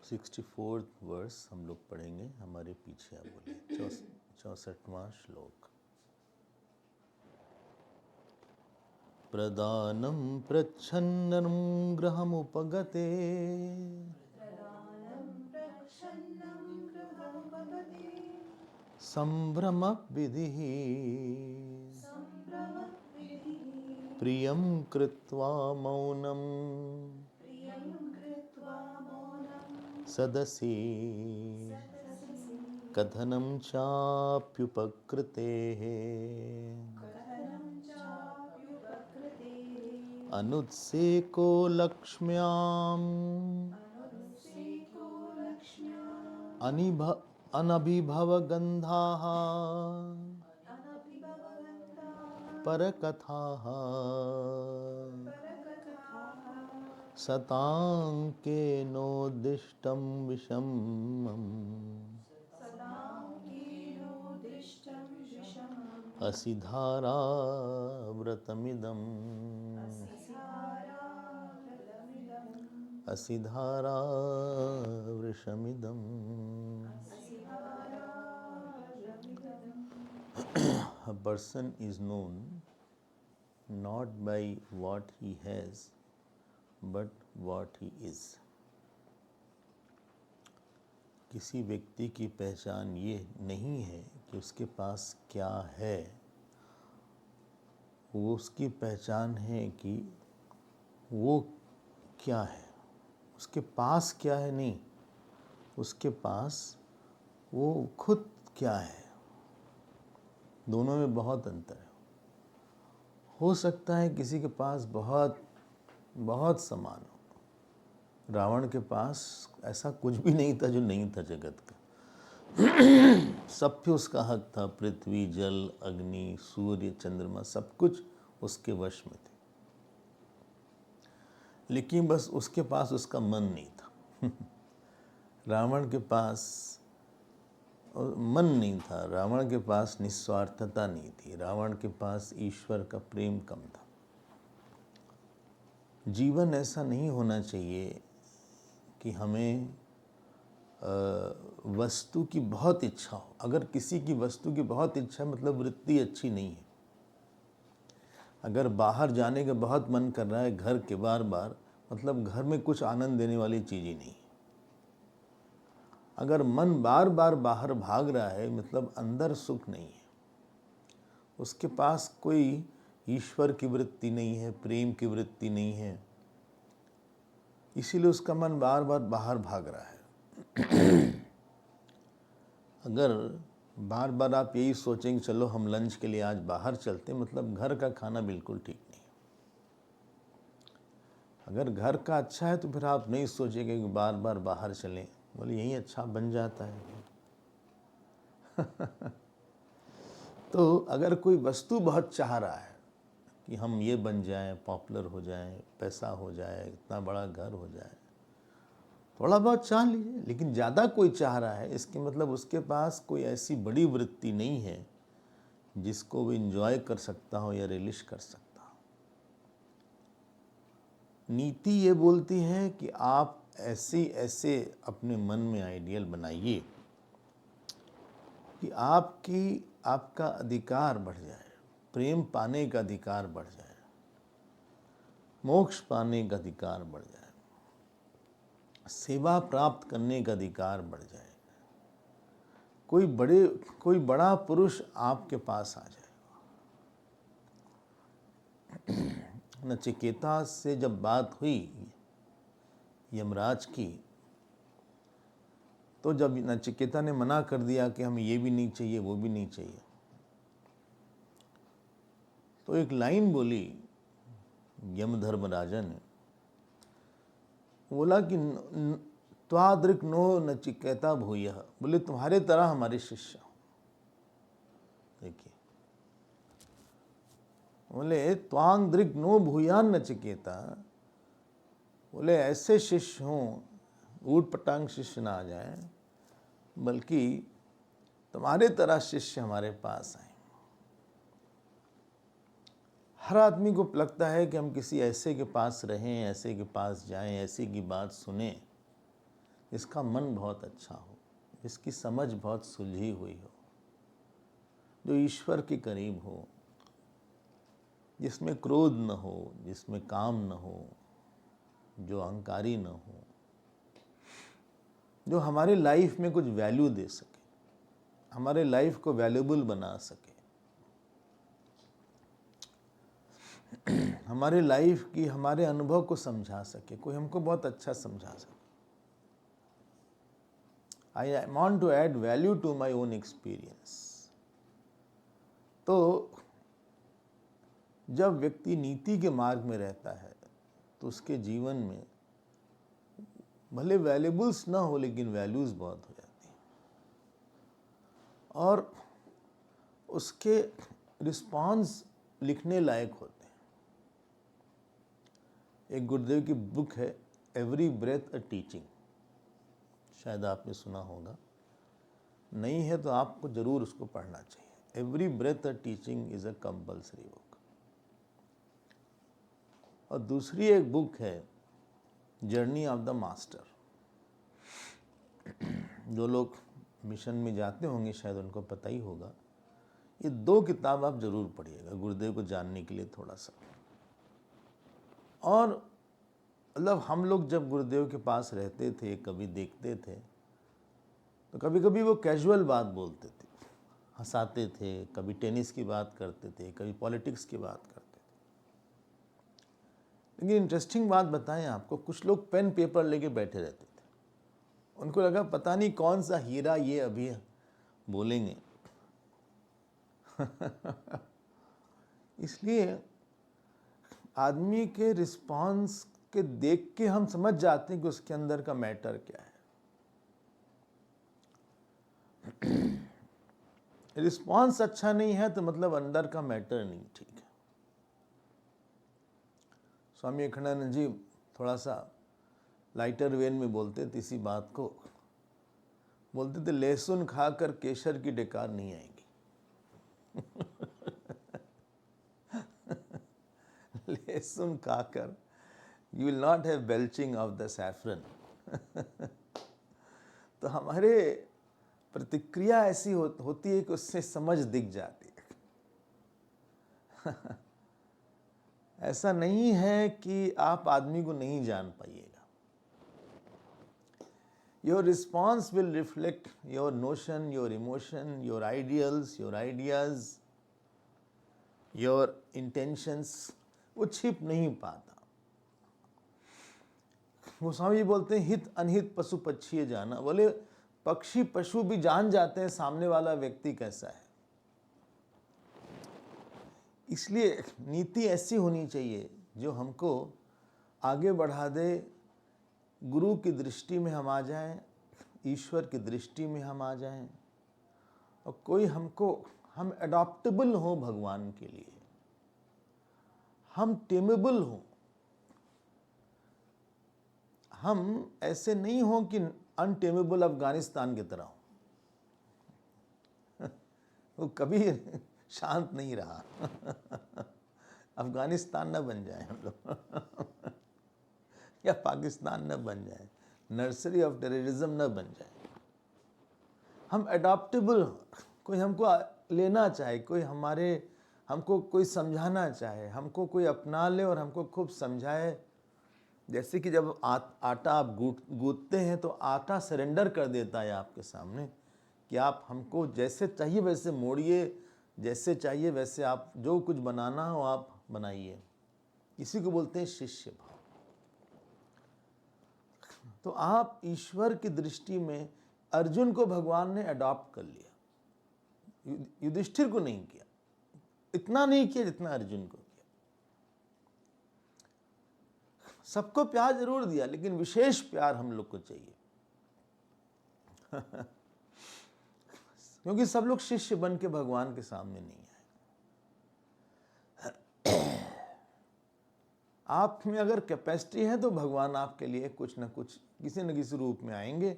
64th verse हम लोग पढ़ेंगे, हमारे पीछे आप बोले 64वां श्लोक। प्रदानं प्रच्छन्नं गृहमुपगते संभ्रमविधिः प्रियं कृत्वा मौनं सदसि कथनं चाप्युपकृतेः अनुत्सेको लक्ष्म्याम् अनभिभवगन्धाः परकथाः सताङ्केनोद्दिष्टं विषमम् असिधाराव्रतमिदम् असिधारावृषमिदम्। A person is known not by what he has but what he is. किसी व्यक्ति की पहचान ये नहीं है कि उसके पास क्या है, वो उसकी पहचान है कि वो क्या है। उसके पास क्या है नहीं, उसके पास वो खुद क्या है। दोनों में बहुत अंतर है। हो सकता है किसी के पास बहुत बहुत सामान हो। रावण के पास ऐसा कुछ भी नहीं था जो नहीं था जगत का। सब पे उसका हक था। पृथ्वी, जल, अग्नि, सूर्य, चंद्रमा सब कुछ उसके वश में थे, लेकिन बस उसके पास उसका मन नहीं था। रावण के पास मन नहीं था, रावण के पास निस्वार्थता नहीं थी, रावण के पास ईश्वर का प्रेम कम था। जीवन ऐसा नहीं होना चाहिए कि हमें वस्तु की बहुत इच्छा हो। अगर किसी की वस्तु की बहुत इच्छा मतलब वृत्ति अच्छी नहीं है। अगर बाहर जाने का बहुत मन कर रहा है घर के बार बार, मतलब घर में कुछ आनंद देने वाली चीज़ ही नहीं है। अगर मन बार बार बाहर भाग रहा है मतलब अंदर सुख नहीं है। उसके पास कोई ईश्वर की वृत्ति नहीं है, प्रेम की वृत्ति नहीं है, इसीलिए उसका मन बार बार बाहर भाग रहा है। अगर बार बार आप यही सोचेंगे चलो हम लंच के लिए आज बाहर चलते, मतलब घर का खाना बिल्कुल ठीक नहीं। अगर घर का अच्छा है तो फिर आप नहीं सोचेंगे कि बार बार बाहर चलें, बोले यही अच्छा बन जाता है। तो अगर कोई वस्तु बहुत चाह रहा है कि हम ये बन जाएं, पॉपुलर हो जाएं, पैसा हो जाए, इतना बड़ा घर हो जाए, थोड़ा बहुत चाह लीजिए, लेकिन ज़्यादा कोई चाह रहा है इसके मतलब उसके पास कोई ऐसी बड़ी वृत्ति नहीं है जिसको वो एंजॉय कर सकता हो या रिलिश कर सकता हो। नीति ये बोलती है कि आप ऐसे अपने मन में आइडियल बनाइए कि आपका अधिकार बढ़ जाए, प्रेम पाने का अधिकार बढ़ जाए, मोक्ष पाने का अधिकार बढ़ जाए, सेवा प्राप्त करने का अधिकार बढ़ जाए, कोई बड़ा पुरुष आपके पास आ जाएगा। नचिकेता से जब बात हुई यमराज की, तो जब नचिकेता ने मना कर दिया कि हमें ये भी नहीं चाहिए वो भी नहीं चाहिए, तो एक लाइन बोली यमधर्मराजा ने, बोला कि त्वादृक् नो नचिकेता भूयः, बोले तुम्हारे तरह हमारे शिष्य हो। देखिए, बोले त्वांग दृक् नो भूयान नचिकेता, बोले ऐसे शिष्य हों, ऊट पटांग शिष्य ना आ जाए, बल्कि तुम्हारे तरह शिष्य हमारे पास आए। हर आदमी को लगता है कि हम किसी ऐसे के पास रहें, ऐसे के पास जाएं, ऐसे की बात सुने जिसका मन बहुत अच्छा हो, जिसकी समझ बहुत सुलझी हुई हो, जो ईश्वर के करीब हो, जिसमें क्रोध न हो, जिसमें काम न हो, जो अहंकारी न हो, जो हमारे लाइफ में कुछ वैल्यू दे सके, हमारे लाइफ को वैल्यूबल बना सके, हमारे लाइफ की, हमारे अनुभव को समझा सके, कोई हमको बहुत अच्छा समझा सके। I want to add value to my own experience. तो जब व्यक्ति नीति के मार्ग में रहता है तो उसके जीवन में भले वैल्यूबल्स ना हो लेकिन वैल्यूज बहुत हो जाती हैं, और उसके रिस्पॉन्स लिखने लायक होते हैं। एक गुरुदेव की बुक है एवरी ब्रेथ अ टीचिंग, शायद आपने सुना होगा, नहीं है तो आपको जरूर उसको पढ़ना चाहिए। Every breath a teaching is a compulsory book. और दूसरी एक बुक है जर्नी ऑफ द मास्टर। जो लोग मिशन में जाते होंगे शायद उनको पता ही होगा। ये 2 किताब आप जरूर पढ़िएगा गुरुदेव को जानने के लिए थोड़ा सा। और मतलब हम लोग जब गुरुदेव के पास रहते थे, कभी देखते थे, तो कभी कभी वो कैजुअल बात बोलते थे, हंसाते थे, कभी टेनिस की बात करते थे, कभी पॉलिटिक्स की बात करते थे। लेकिन इंटरेस्टिंग बात बताएं आपको, कुछ लोग पेन पेपर लेके बैठे रहते थे। उनको लगा पता नहीं कौन सा हीरा ये अभी बोलेंगे। इसलिए आदमी के रिस्पॉन्स के देख के हम समझ जाते हैं कि उसके अंदर का मैटर क्या है। रिस्पॉन्स अच्छा नहीं है तो मतलब अंदर का मैटर नहीं ठीक है। स्वामी अखंडानंद जी थोड़ा सा लाइटर वेन में बोलते थे इसी बात को। बोलते थे लहसुन खाकर केसर की डकार नहीं आएगी। लहसुन खाकर you will not have belching of the saffron. तो हमारे प्रतिक्रिया ऐसी होती है कि उससे समझ दिख जाती है। ऐसा नहीं है कि आप आदमी को नहीं जान पाइएगा। Your response will reflect your notion, your emotion, your ideals, your ideas, your intentions। वो छिप नहीं पाता। गोस्वामी जी बोलते हैं हित अनहित पशु पक्षी जाना। बोले पक्षी पशु भी जान जाते हैं सामने वाला व्यक्ति कैसा है। इसलिए नीति ऐसी होनी चाहिए जो हमको आगे बढ़ा दे, गुरु की दृष्टि में हम आ जाएं, ईश्वर की दृष्टि में हम आ जाएं, और कोई हम अडॉप्टेबल हो भगवान के लिए, हम टेमेबल हो। हम ऐसे नहीं हो कि अनटेमेबल अफगानिस्तान की तरह हो। वो कभी शांत नहीं रहा। अफगानिस्तान न बन जाए हम लोग, या पाकिस्तान न बन जाए, नर्सरी ऑफ टेररिज्म न बन जाए। हम अडॉप्टेबल हो, कोई हमको लेना चाहे, कोई हमको कोई समझाना चाहे, हमको कोई अपना ले और हमको खूब समझाए। जैसे कि जब आटा आप गूंथते हैं तो आटा सरेंडर कर देता है आपके सामने कि आप हमको जैसे चाहिए वैसे मोड़िए, जैसे चाहिए वैसे आप जो कुछ बनाना हो आप बनाइए। इसी को बोलते हैं शिष्य भाव। तो आप ईश्वर की दृष्टि में अर्जुन को भगवान ने अडॉप्ट कर लिया, युधिष्ठिर को नहीं किया, इतना नहीं किया जितना अर्जुन को किया। सबको प्यार जरूर दिया लेकिन विशेष प्यार हम लोग को चाहिए। क्योंकि सब लोग शिष्य बन के भगवान के सामने नहीं आए। आप में अगर कैपेसिटी है तो भगवान आपके लिए कुछ न कुछ किसी न किसी रूप में आएंगे,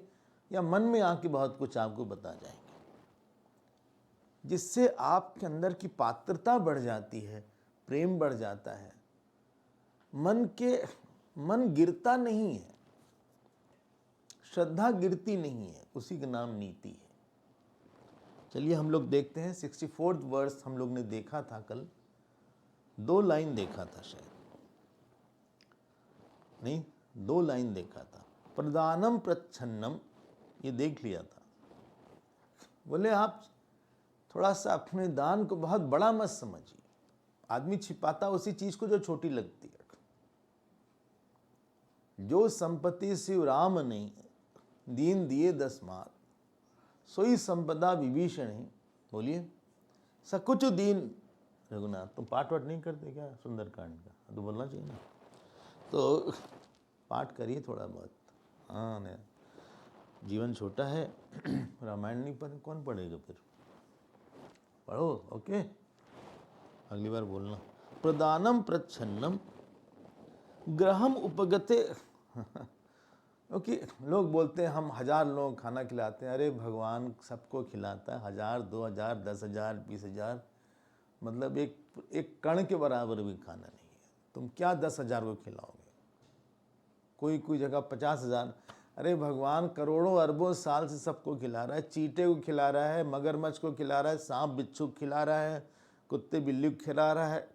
या मन में आके बहुत कुछ आपको बता जाएंगे, जिससे आपके अंदर की पात्रता बढ़ जाती है, प्रेम बढ़ जाता है। मन गिरता नहीं है, श्रद्धा गिरती नहीं है, उसी का नाम नीति है। चलिए हम लोग देखते हैं 64th वर्स हम लोग ने देखा था कल, 2 लाइन देखा था शायद, नहीं 2 लाइन देखा था। प्रदानम प्रच्छन्नम ये देख लिया था। बोले आप थोड़ा सा अपने दान को बहुत बड़ा मत समझिए। आदमी छिपाता उसी चीज को जो छोटी लगती है। जो संपत्ति शिव राम ने दीन दिए 10 मार, सोई संपदा विभीषण है। बोलिए सकुच दीन। रघुनाथ तुम पाठ वाठ नहीं करते क्या सुंदरकांड का? तो बोलना चाहिए ना, तो पाठ करिए थोड़ा बहुत। हाँ नहीं, जीवन छोटा है, रामायण नहीं पढ़े कौन पढ़ेगा फिर? पढ़ो, ओके, अगली बार बोलना। प्रदानम प्रच्छन्नम ग्रहम उपगते। क्योंकि लोग बोलते हैं हम 1000 लोगों को खाना खिलाते हैं। अरे भगवान सबको खिलाता है, 1000, 2000, 10,000, 20,000, मतलब एक कण के बराबर भी खाना नहीं है। तुम क्या 10,000 को खिलाओगे? कोई जगह 50,000। अरे भगवान करोड़ों अरबों साल से सबको खिला रहा है। चींटे को खिला रहा है, मगरमच्छ को खिला रहा है, सांप बिच्छू को खिला रहा है, कुत्ते बिल्ली को खिला रहा है।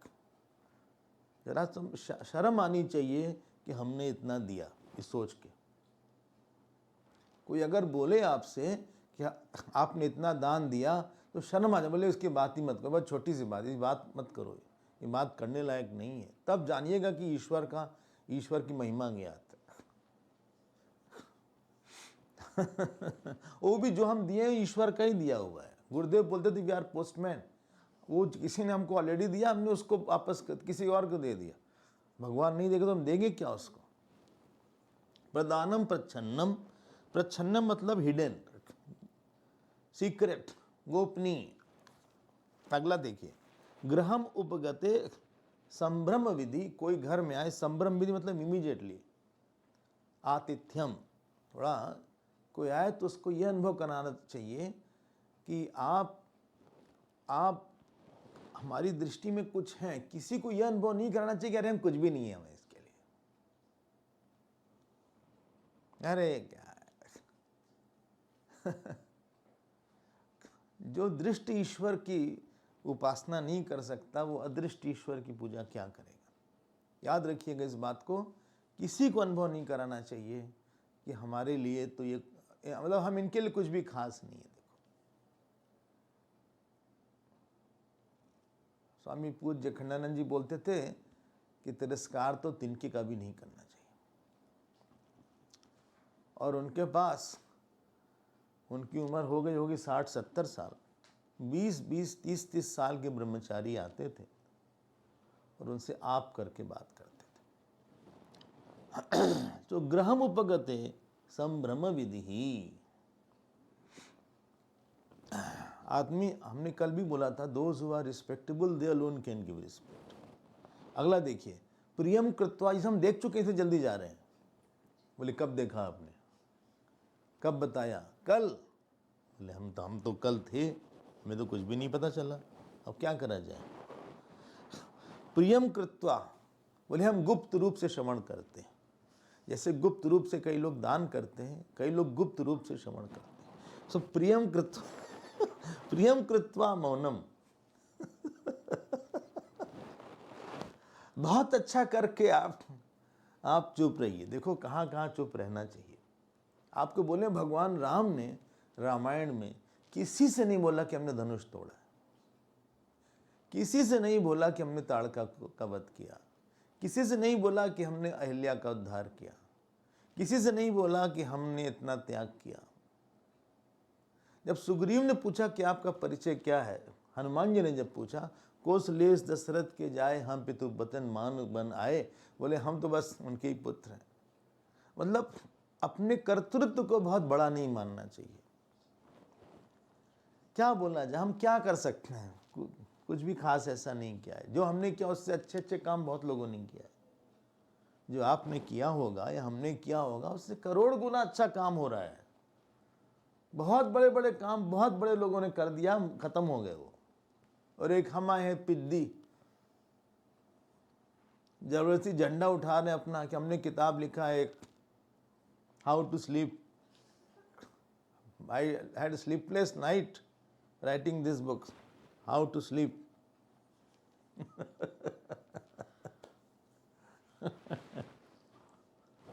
जरा तुम शर्म आनी चाहिए कि हमने इतना दिया, इस सोच के। कोई अगर बोले आपसे कि आपने इतना दान दिया तो शर्म आ जाए। बोले उसकी बात ही मत करो, बहुत छोटी सी बात, ये बात मत करो, ये बात करने लायक नहीं है। तब जानिएगा कि ईश्वर की महिमा ज्ञात है। वो भी जो हम दिए ईश्वर का ही दिया हुआ है। गुरुदेव बोलते थे वी आर पोस्टमैन। वो किसी ने हमको ऑलरेडी दिया, हमने उसको वापस किसी और को दे दिया। भगवान नहीं देगा तो हम देंगे क्या उसको? प्रदानम प्रच्छन्नम। प्रच्छन्नम मतलब हिडन, सीक्रेट, गोपनीय। अगला देखिए, ग्रहम उपगते संभ्रम विधि। कोई घर में आए, संभ्रम विधि मतलब इमीडिएटली। आतिथ्यम, थोड़ा कोई आए तो उसको यह अनुभव कराना चाहिए कि आप हमारी दृष्टि में कुछ हैं। किसी को यह अनुभव नहीं कराना चाहिए कि अरे हम कुछ भी नहीं है हमें इसके लिए, अरे क्या है। जो दृष्ट ईश्वर की उपासना नहीं कर सकता वो अदृष्ट ईश्वर की पूजा क्या करेगा? याद रखिएगा इस बात को। किसी को अनुभव नहीं कराना चाहिए कि हमारे लिए तो ये, मतलब हम इनके लिए कुछ भी खास नहीं है। देखो स्वामी पूज्य खंडानंद जी बोलते थे कि तिरस्कार तो तिनके का भी नहीं करना चाहिए। और उनके पास, उनकी उम्र हो गई होगी 60-70 साल, 20-20, 30-30 साल के ब्रह्मचारी आते थे और उनसे आप करके बात करते थे। तो ग्रहम उपगते संभ्रम विधि। आदमी, हमने कल भी बोला था, those who are respectable they alone can give respect. अगला देखिए, प्रियम कृत्वा। इसे हम देख चुके थे, जल्दी जा रहे हैं। बोले कब देखा आपने, कब बताया? कल। बोले हम तो कल थे, हमें तो कुछ भी नहीं पता चला, अब क्या करा जाए? प्रियम कृत्वा, बोले हम गुप्त रूप से श्रवण करते हैं। जैसे गुप्त रूप से कई लोग दान करते हैं, कई लोग गुप्त रूप से श्रवण करते हैं। सो प्रियम कृत्वा प्रियम कृत्वा मौनम। बहुत अच्छा करके आप चुप रहिए। देखो कहाँ कहाँ चुप रहना चाहिए। आपको बोले भगवान राम ने रामायण में किसी से नहीं बोला कि हमने धनुष तोड़ा, किसी से नहीं बोला कि हमने ताड़का का वध किया, किसी से नहीं बोला कि हमने अहिल्या का उद्धार किया, किसी से नहीं बोला कि हमने इतना त्याग किया। जब सुग्रीव ने पूछा कि आपका परिचय क्या है, हनुमान जी ने जब पूछा, कौशलेश दशरथ के जाए हम पितु बतन मान बन आए, बोले हम तो बस उनके ही पुत्र हैं। मतलब अपने कर्तृत्व को बहुत बड़ा नहीं मानना चाहिए। क्या बोलना जाए, हम क्या कर सकते हैं? कुछ भी खास ऐसा नहीं किया है। जो हमने किया उससे अच्छे अच्छे काम बहुत लोगों ने किया है। जो आपने किया होगा या हमने किया होगा उससे करोड़ गुना अच्छा काम हो रहा है। बहुत बड़े बड़े काम बहुत बड़े लोगों ने कर दिया, खत्म हो गए वो। और एक हम आए हैं पिद्दी, जबरदस्ती झंडा उठा रहे अपना कि हमने किताब लिखा है, how to sleep I had a sleepless night writing this book, How to Sleep.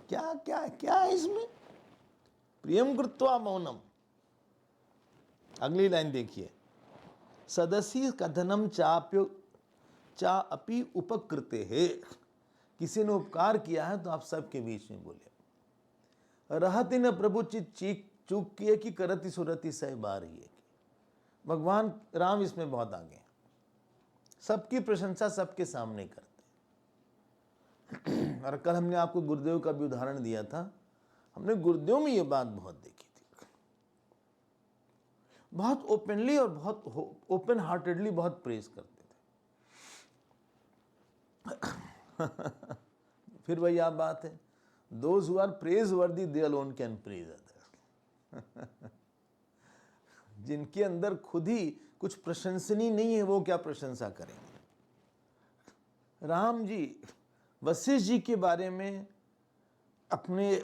क्या क्या क्या है इसमें? प्रियम कृत्वा मौनम। अगली लाइन देखिए, सदसी कथनम चाप्यो चा अपि उपकृते है। किसी ने उपकार किया है तो आप सबके बीच में बोले। रहति न प्रभु चित चीक चूक किए कि करति सुरति सह बार ही है। भगवान राम इसमें बहुत आगे हैं, सबकी प्रशंसा सबके सामने करते हैं। और कल हमने आपको गुरुदेव का भी उदाहरण दिया था। हमने गुरुदेव में ये बात बहुत देखी थी, बहुत ओपनली और बहुत ओपन हार्टेडली बहुत प्रेज करते थे। फिर वही आप बात है, दोज हु आर प्रेज वर्दी दे अलोन कैन प्रेज अदर। जिनके अंदर खुद ही कुछ प्रशंसनीय नहीं है, वो क्या प्रशंसा करेंगे? राम जी वशिष्ठ जी के बारे में अपने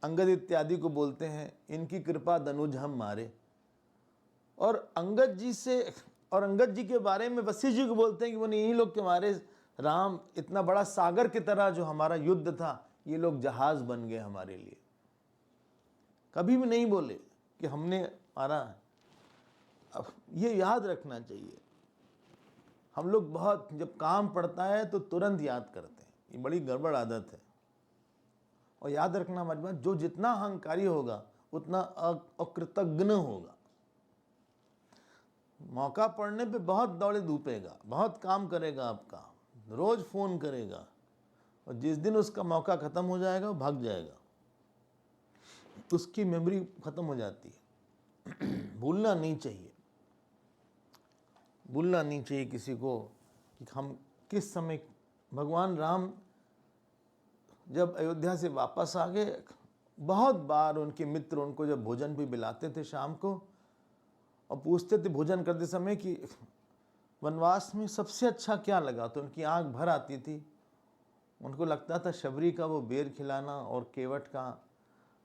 अंगद इत्यादि को बोलते हैं, इनकी कृपा दनुज हम मारे। और अंगद जी से और अंगद जी के बारे में वशिष्ठ जी को बोलते हैं कि वो इन्हीं लोग के मारे राम इतना बड़ा सागर की तरह जो हमारा युद्ध था, ये लोग जहाज बन गए हमारे लिए। कभी भी नहीं बोले कि हमने मारा। अब ये याद रखना चाहिए, हम लोग बहुत जब काम पड़ता है तो तुरंत याद करते हैं, ये बड़ी गड़बड़ आदत है। और याद रखना मत, जो जितना अहंकारी होगा उतना अकृतज्ञ होगा। मौका पड़ने पे बहुत दौड़े धूपेगा, बहुत काम करेगा आपका, रोज फोन करेगा, और जिस दिन उसका मौका खत्म हो जाएगा वो भाग जाएगा, उसकी मेमोरी खत्म हो जाती है। भूलना नहीं चाहिए, भूलना नहीं चाहिए किसी को कि हम किस समय। भगवान राम जब अयोध्या से वापस आ गए, बहुत बार उनके मित्र उनको जब भोजन भी बुलाते थे शाम को, और पूछते थे भोजन करते समय कि वनवास में सबसे अच्छा क्या लगा, तो उनकी आंख भर आती थी। उनको लगता था शबरी का वो बेर खिलाना और केवट का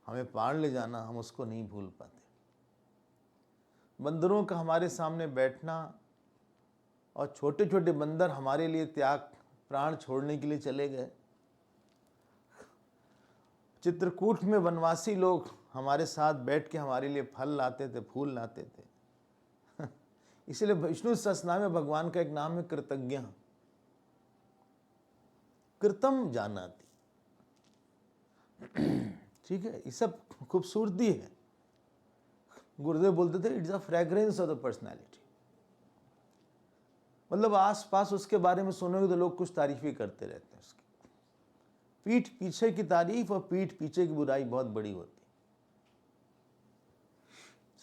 हमें पार ले जाना, हम उसको नहीं भूल पाते। बंदरों का हमारे सामने बैठना, और छोटे छोटे बंदर हमारे लिए त्याग प्राण छोड़ने के लिए चले गए। चित्रकूट में वनवासी लोग हमारे साथ बैठ के हमारे लिए फल लाते थे, फूल लाते थे। इसलिए विष्णु सहस्त्रनाम में भगवान का एक नाम है कृतज्ञ, कृतम जानाति। ठीक है, ये सब खूबसूरती है। गुरुदेव बोलते थे it's a fragrance of the personality. मतलब आस पास उसके बारे में सुनोगे तो लोग कुछ तारीफ ही करते रहते हैं उसकी। पीठ पीछे की तारीफ और पीठ पीछे की बुराई बहुत बड़ी होती है।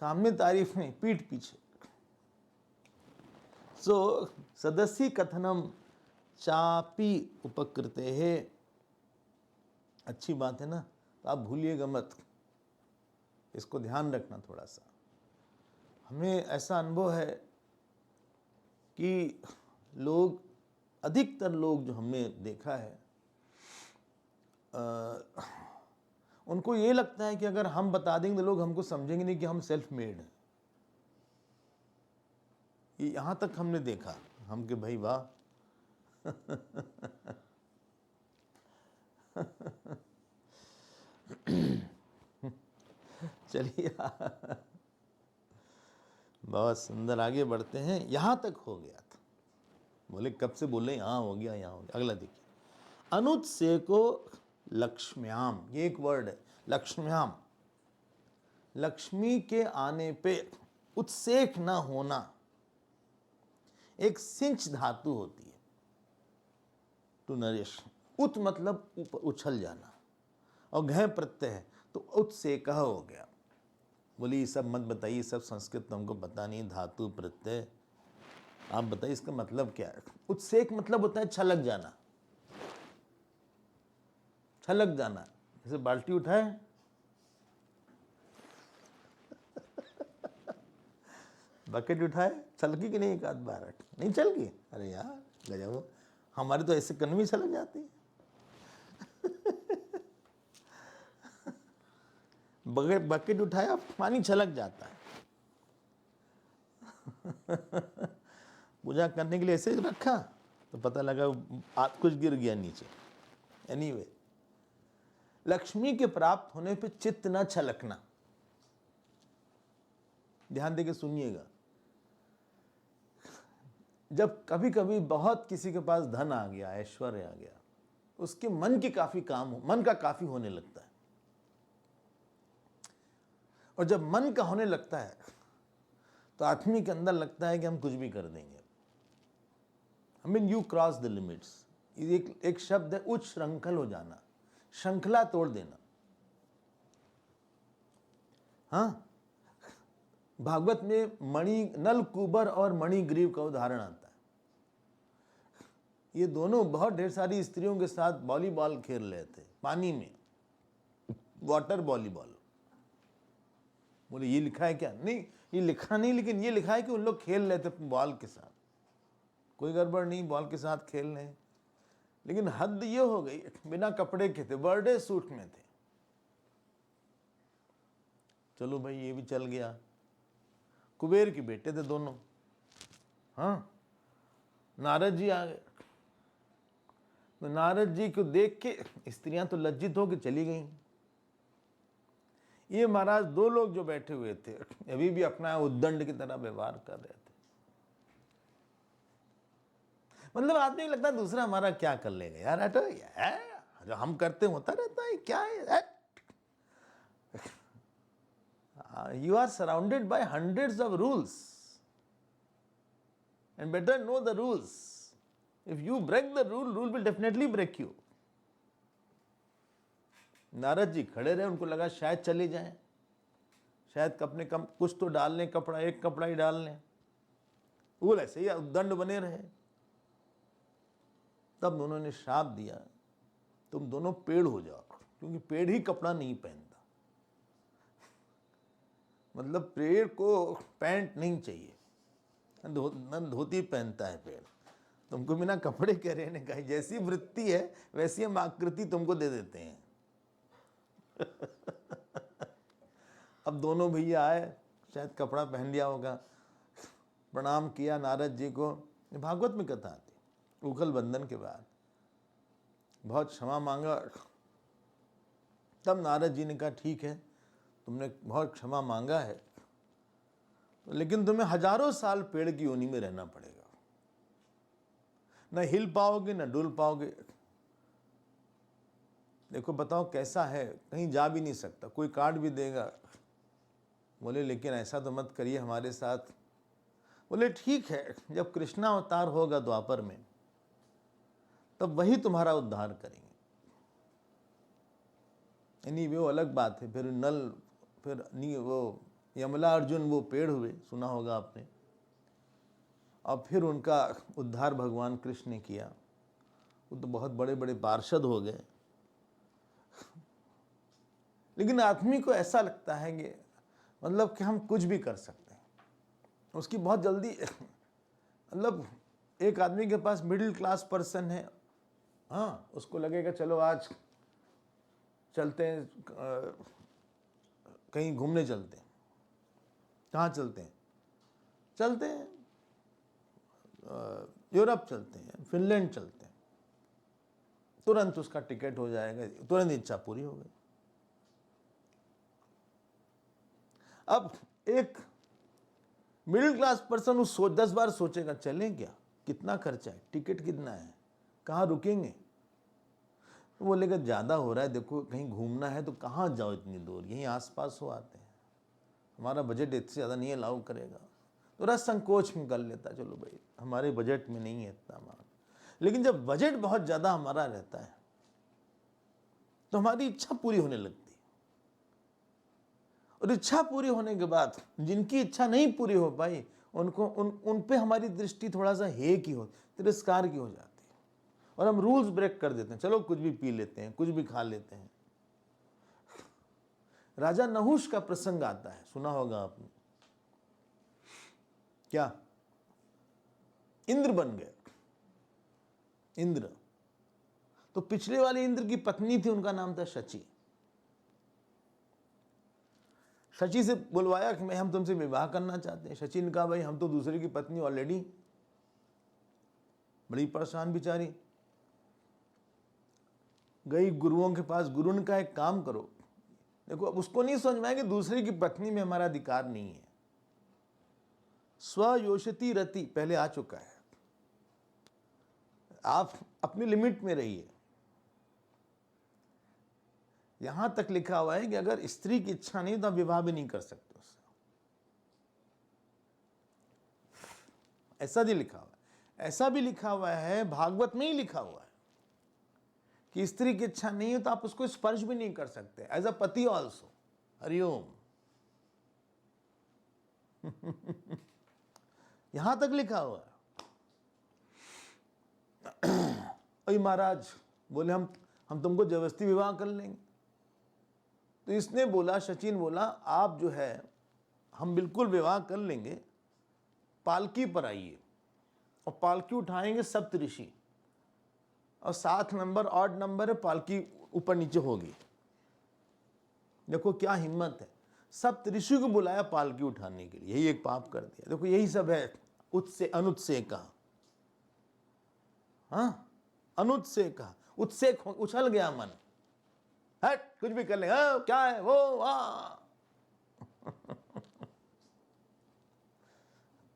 सामने तारीफ नहीं, पीठ पीछे। सो सदस्य कथनम चापी उपकृते है, अच्छी बात है ना, तो आप भूलिएगा मत, इसको ध्यान रखना थोड़ा सा। हमें ऐसा अनुभव है कि लोग, अधिकतर लोग जो हमने देखा है, उनको ये लगता है कि अगर हम बता देंगे तो लोग हमको समझेंगे नहीं कि हम सेल्फ मेड हैं। ये यहाँ तक हमने देखा हम कि भाई वाह। चलिए बहुत सुंदर, आगे बढ़ते हैं। यहाँ तक हो गया था, बोले कब से बोले यहाँ हो गया, यहाँ हो गया। अगला देखिए, अनुत्से को लक्ष्म्याम, ये एक वर्ड है लक्ष्म्याम। लक्ष्मी के आने पे उत्सेक न होना एक सिंच धातु होती है, टू नरिश। उत मतलब ऊपर उछल जाना, और घय प्रत्यय है तो उत्सेक हो गया। बोली ये सब मत बताइए, सब संस्कृत तो हमको पता नहीं, धातु प्रत्यय आप बताइए इसका मतलब क्या है। उत्सेक मतलब होता है छलक जाना, छलक जाना। जैसे बाल्टी उठाए, बकेट उठाए, छलकी कि नहीं, एक आध बार नहीं चल गई, अरे यार गजब, हमारे तो ऐसे कन्वी छलक जाती है। बकेट उठाया, पानी छलक जाता है। पूजा करने के लिए ऐसे रखा तो पता लगा कुछ गिर गया नीचे। एनीवे, लक्ष्मी के प्राप्त होने पे चित्त न छलकना। ध्यान देके सुनिएगा। जब कभी कभी बहुत किसी के पास धन आ गया, ऐश्वर्य आ गया, उसके मन का काफी होने लगता है। और जब मन का होने लगता है तो आदमी के अंदर लगता है कि हम कुछ भी कर देंगे। I mean you cross the limits. एक शब्द है उच्च श्रृंखल हो जाना, श्रृंखला तोड़ देना। हाँ, भागवत में नल कुबर और मणिग्रीव का उदाहरण आता है। ये दोनों बहुत ढेर सारी स्त्रियों के साथ वॉलीबॉल खेल रहे थे पानी में, वाटर वॉलीबॉल। बोले ये लिखा है क्या? नहीं, ये लिखा नहीं, लेकिन ये लिखा है कि उन लोग खेल रहे थे बॉल के साथ। कोई गड़बड़ नहीं, बॉल के साथ खेल रहे हैं। लेकिन हद ये हो गई, बिना कपड़े के थे, बर्थडे सूट में थे। चलो भाई, ये भी चल गया। कुबेर के बेटे थे दोनों। हाँ, नारद जी आ गए। तो नारद जी को देख के स्त्रियां तो लज्जित होकर चली गईं। ये महाराज दो लोग जो बैठे हुए थे अभी भी अपना उद्दंड की तरह व्यवहार कर रहे थे। मतलब आदमी को लगता है दूसरा हमारा क्या कर लेगा यार, हटो यार, जो हम करते होता रहता है, क्या है। You are surrounded by hundreds of rules and better know the rules. If you break the rule will definitely break you. Narad ji खड़े रहे, उनको लगा शायद चले जाएं, शायद अपने कुछ तो डाल लें, कपड़ा, एक कपड़ा ही डाल लें। वो ऐसे ही दंड बने रहे। तब उन्होंने श्राप दिया, तुम दोनों पेड़ हो जाओ, क्योंकि पेड़ ही कपड़ा नहीं पहनता। मतलब पेड़ को पैंट नहीं चाहिए, धोती पहनता है पेड़। तुमको बिना कपड़े के रहने का, जैसी वृत्ति है वैसी हम आकृति तुमको दे देते हैं। अब दोनों भैया आए, शायद कपड़ा पहन लिया होगा, प्रणाम किया नारद जी को। भागवत में कथा आती, उखल बंधन के बाद बहुत क्षमा मांगा। तब नारद जी ने कहा ठीक है, तुमने बहुत क्षमा मांगा है, लेकिन तुम्हें हजारों साल पेड़ की योनि में रहना पड़ेगा। न हिल पाओगे न डुल पाओगे। देखो बताओ कैसा है, कहीं जा भी नहीं सकता, कोई काट भी देगा। बोले लेकिन ऐसा तो मत करिए हमारे साथ। बोले ठीक है, जब कृष्णा अवतार होगा द्वापर में, तब वही तुम्हारा उद्धार करेंगे। यानी वो अलग बात है। फिर वो यमला अर्जुन वो पेड़ हुए, सुना होगा आपने। और फिर उनका उद्धार भगवान कृष्ण ने किया। वो तो बहुत बड़े बड़े पार्षद हो गए। लेकिन आदमी को ऐसा लगता है कि मतलब कि हम कुछ भी कर सकते हैं। उसकी बहुत जल्दी मतलब एक आदमी के पास मिडिल क्लास पर्सन है, हाँ, उसको लगेगा चलो आज चलते हैं, कहीं घूमने चलते हैं। कहाँ चलते हैं? चलते हैं यूरोप चलते हैं, फिनलैंड चलते हैं। तुरंत उसका टिकट हो जाएगा, तुरंत इच्छा पूरी हो गई। अब एक मिडिल क्लास पर्सन उस 10 बार सोचेगा चलें क्या, कितना खर्चा है, टिकट कितना है, कहाँ रुकेंगे। तो बोलेगा ज़्यादा हो रहा है, देखो कहीं घूमना है तो कहाँ जाओ इतनी दूर, यहीं आसपास हो आते हैं, हमारा बजट इससे ज़्यादा नहीं अलाउ करेगा। तो थोड़ा संकोच में कर लेता, चलो भाई हमारे बजट में नहीं है इतना अमाउंट। लेकिन जब बजट बहुत ज़्यादा हमारा रहता है तो हमारी इच्छा पूरी होने लगती है। और इच्छा पूरी होने के बाद जिनकी इच्छा नहीं पूरी हो पाई, उनको उन पे हमारी दृष्टि थोड़ा सा हे की हो, तिरस्कार की हो जाती है। और हम रूल्स ब्रेक कर देते हैं, चलो कुछ भी पी लेते हैं, कुछ भी खा लेते हैं। राजा नहुष का प्रसंग आता है, सुना होगा आपने। क्या? इंद्र बन गए। इंद्र तो पिछले वाले इंद्र की पत्नी थी, उनका नाम था शची। शची से बुलवाया कि हम तुमसे विवाह करना चाहते हैं। शची ने कहा भाई हम तो दूसरे की पत्नी ऑलरेडी। बड़ी परेशान बेचारी, गई गुरुओं के पास। गुरु ने कहा एक काम करो, देखो अब उसको नहीं समझ में आया कि दूसरे की पत्नी में हमारा अधिकार नहीं है। स्वयोषति रति पहले आ चुका है, आप अपनी लिमिट में रहिए। यहां तक लिखा हुआ है कि अगर स्त्री की इच्छा नहीं तो आप विवाह भी नहीं कर सकते उससे। ऐसा भी लिखा हुआ है। ऐसा भी लिखा हुआ है, भागवत में ही लिखा हुआ है कि स्त्री की इच्छा नहीं है तो आप उसको स्पर्श भी नहीं कर सकते, एज अ पति ऑल्सो। हरिओम। यहां तक लिखा हुआ है। अरे महाराज बोले हम तुमको जबरदस्ती विवाह कर लेंगे। तो इसने बोला, शची ने बोला आप जो है हम बिल्कुल विवाह कर लेंगे, पालकी पर आइए और पालकी उठाएंगे सप्तऋषि, और 7 नंबर ऑड नंबर है, पालकी ऊपर नीचे होगी। देखो क्या हिम्मत है, सप्तऋषि को बुलाया पालकी उठाने के लिए, यही एक पाप कर दिया। देखो यही सब है अनुत्सेक का। हाँ, अनुत्सेक का, उत्सेक उछल गया मन, हट कुछ भी कर ले, क्या है वो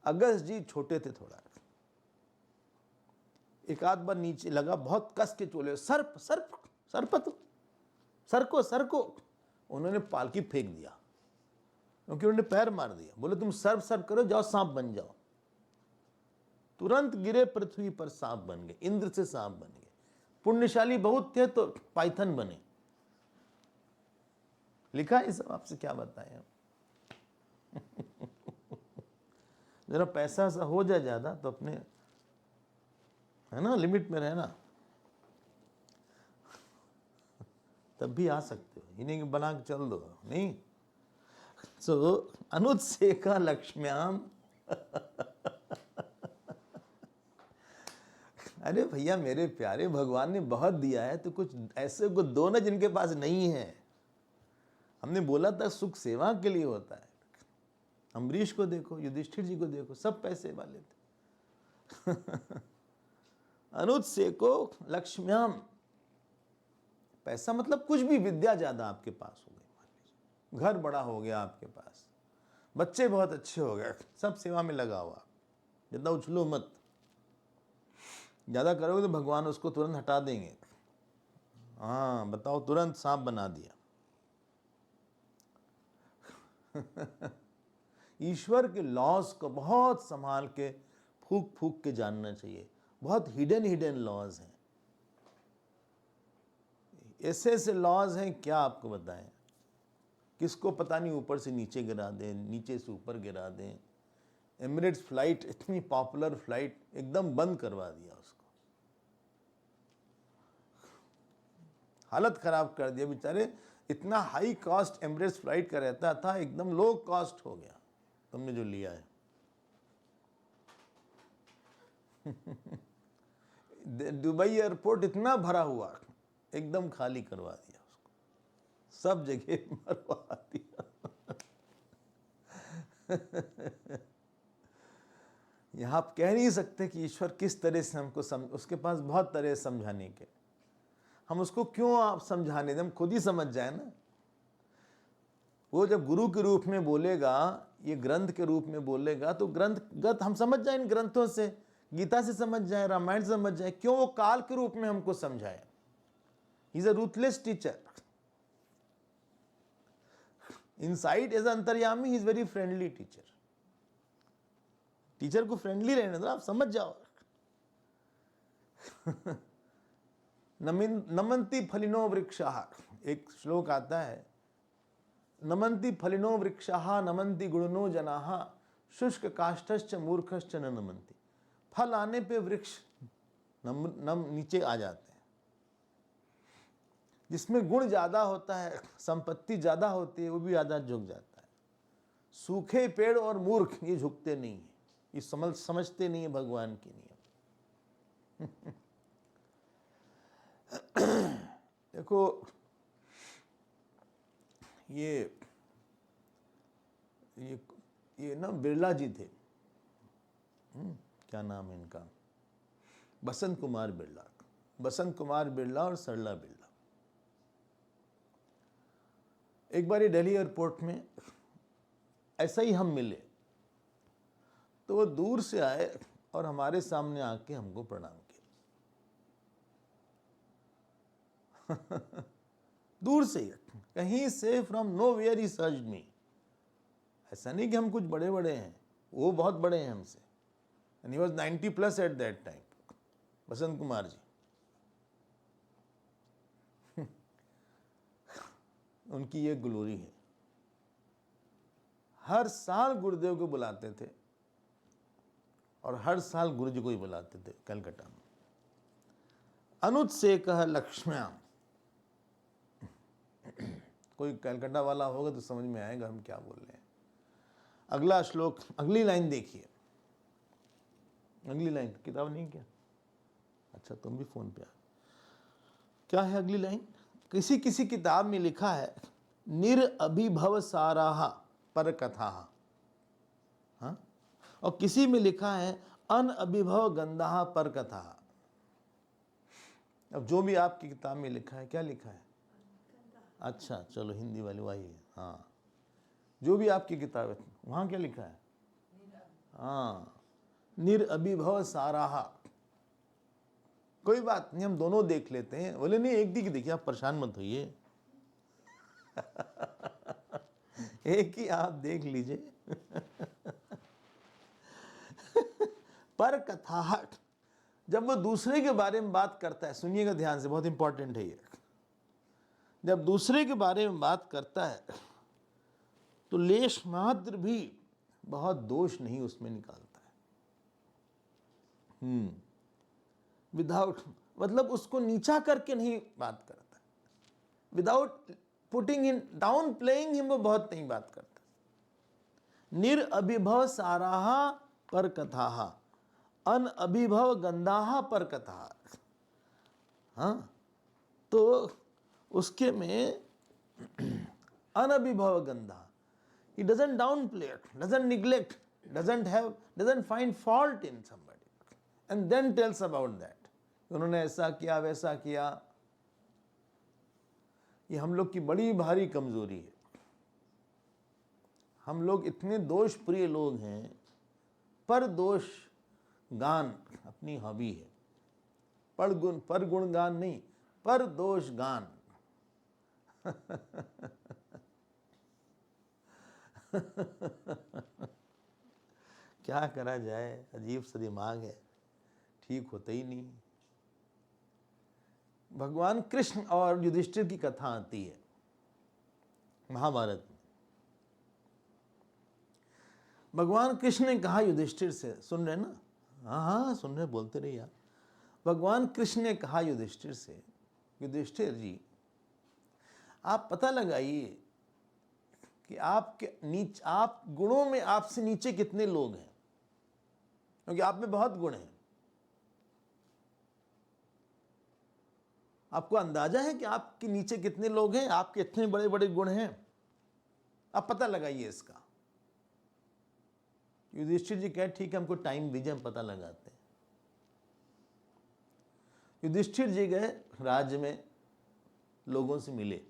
अगस्त जी छोटे थे थोड़ा, एक आध बार नीचे लगा, बहुत कस के चोले, सर्प सर्प सर्पत सर को उन्होंने पालकी फेंक दिया, क्योंकि उन्होंने पैर मार दिया। बोले तुम सर्प करो, जाओ सांप बन जाओ। तुरंत गिरे पृथ्वी पर, सांप बन गए, इंद्र से सांप बन गए। पुण्यशाली बहुत थे तो पाइथन बने। लिखा है सब, आपसे क्या बताएं। जरा पैसा सा हो जाए ज्यादा तो अपने, है ना, लिमिट में रहना, तब भी आ सकते हो, इन्हीं के बना के चल दो। नहीं सो अनुत्सेका लक्ष्म्याम। अरे भैया मेरे प्यारे, भगवान ने बहुत दिया है तो कुछ ऐसे को दो ना जिनके पास नहीं है। हमने बोला था सुख सेवा के लिए होता है। अम्बरीश को देखो, युधिष्ठिर जी को देखो, सब पैसे वाले थे। अनुत्सेको लक्ष्म्याम, पैसा मतलब कुछ भी, विद्या ज्यादा आपके पास हो गई, मान लीजिए घर बड़ा हो गया आपके पास, बच्चे बहुत अच्छे हो गए, सब सेवा में लगा हुआ, ज्यादा उछलो मत, ज्यादा करोगे तो भगवान उसको तुरंत हटा देंगे। हाँ बताओ, तुरंत सांप बना दिया। ईश्वर के लॉज को बहुत संभाल के, फूक फूक के जानना चाहिए। बहुत हिडन लॉज हैं, ऐसे ऐसे लॉज हैं क्या आपको बताएं, किसको पता नहीं, ऊपर से नीचे गिरा दें, नीचे से ऊपर गिरा दें। एमिरेट्स फ्लाइट, इतनी पॉपुलर फ्लाइट, एकदम बंद करवा दिया उसको, हालत खराब कर दिया बेचारे। इतना हाई कॉस्ट एमिरेट्स फ्लाइट का रहता था, एकदम लो कॉस्ट हो गया तुमने जो लिया है। दुबई एयरपोर्ट इतना भरा हुआ, एकदम खाली करवा दिया उसको, सब जगह मरवा दिया। यहां आप कह नहीं सकते कि ईश्वर किस तरह से हमको उसके पास बहुत तरह समझाने के, हम उसको क्यों आप समझाने दें, हम खुद ही समझ जाए ना। वो जब गुरु के रूप में बोलेगा, ये ग्रंथ के रूप में बोलेगा, तो ग्रंथ हम समझ जाए, इन ग्रंथों से, गीता से समझ जाए, रामायण से समझ जाए, क्यों वो काल के रूप में हमको समझाए। He is a ruthless teacher, inside as अंतर्यामी, he is very friendly teacher. Teacher को फ्रेंडली रहने दो, आप समझ जाओ। नमन्ति फलिनो वृक्षाः, एक श्लोक आता है, नमन्ति फलिनो वृक्षाः नमन्ति गुणनो जनाः शुष्क काष्ठश्च मूर्खश्च न नमन्ति। फल आने पे वृक्ष नीचे आ जाते हैं। जिसमें गुण ज्यादा होता है, संपत्ति ज्यादा होती है, वो भी ज्यादा झुक जाता है। सूखे पेड़ और मूर्ख ये झुकते नहीं है, ये समझते नहीं है भगवान के नियम। देखो ये ये ना बिरला जी थे, क्या नाम है इनका, बसंत कुमार बिरला। बसंत कुमार बिरला और सरला बिरला। एक बार दिल्ली एयरपोर्ट में ऐसा ही हम मिले, तो वो दूर से आए और हमारे सामने आके हमको प्रणाम किया। दूर से, कहीं से, from nowhere he searched me. ऐसा नहीं कि हम कुछ बड़े बड़े हैं, वो बहुत बड़े हैं हमसे। And he was 90+ at that time, Basant Kumar ji. उनकी ये ग्लोरी है। हर साल गुरुदेव को बुलाते थे और हर साल गुरु जी को ही बुलाते थे कलकत्ता में। अनुज से कह लक्ष्म्याम। कोई कलकत्ता वाला होगा तो समझ में आएगा हम क्या बोल रहे हैं। अगला श्लोक, अगली लाइन देखिए। अगली लाइन किताब नहीं क्या? अच्छा, तुम भी फोन पे आ। क्या है अगली लाइन? किसी किसी किताब में लिखा है निरअभिभव साराहा पर कथा, हाँ, और किसी में लिखा है अनअभिभव गंधा पर कथा। अब जो भी आपकी किताब में लिखा है, क्या लिखा है? अच्छा, चलो हिंदी वाली वही है। हाँ, जो भी आपकी किताब है वहाँ क्या लिखा है? हाँ, निरअभिभव साराहा। कोई बात नहीं, हम दोनों देख लेते हैं। बोले नहीं, एक दी देखिए, आप परेशान मत होइए। एक ही आप देख लीजिए। पर कथा, जब वो दूसरे के बारे में बात करता है, सुनिएगा ध्यान से, बहुत इंपॉर्टेंट है ये। जब दूसरे के बारे में बात करता है तो लेश मात्र भी बहुत दोष नहीं उसमें निकालता है। विदाउट, मतलब उसको नीचा करके नहीं बात करता, without putting in down playing him, वो बहुत नहीं बात करता। निरअभिभव साराहा पर कथाहा, अनअभिभव गंधाहा पर कथा। हाँ, तो उसके में अनअभिभव गंधा, he doesn't downplay it, doesn't neglect, doesn't find fault in somebody and then tells about that, उन्होंने ऐसा किया वैसा किया। ये हम लोग की बड़ी भारी कमजोरी है। हम लोग इतने दोष प्रिय लोग हैं, पर दोष गान अपनी हॉबी है। पर गुण गान नहीं, पर दोष गान। क्या करा जाए, अजीब सा दिमाग है, ठीक होता ही नहीं। भगवान कृष्ण और युधिष्ठिर की कथा आती है महाभारत में। भगवान कृष्ण ने कहा युधिष्ठिर से, सुन रहे ना? हाँ हाँ सुन रहे, बोलते रहिए आप। भगवान कृष्ण ने कहा युधिष्ठिर से, युधिष्ठिर जी आप पता लगाइए कि आप गुणों में आपसे नीचे कितने लोग हैं, क्योंकि आप में बहुत गुण हैं। आपको अंदाजा है कि आपके नीचे कितने लोग हैं, आपके इतने बड़े बड़े गुण हैं? आप पता लगाइए इसका। युधिष्ठिर जी कहे ठीक है, हमको टाइम दीजिए, हम पता लगाते हैं। युधिष्ठिर जी गए राज्य में, लोगों से मिले,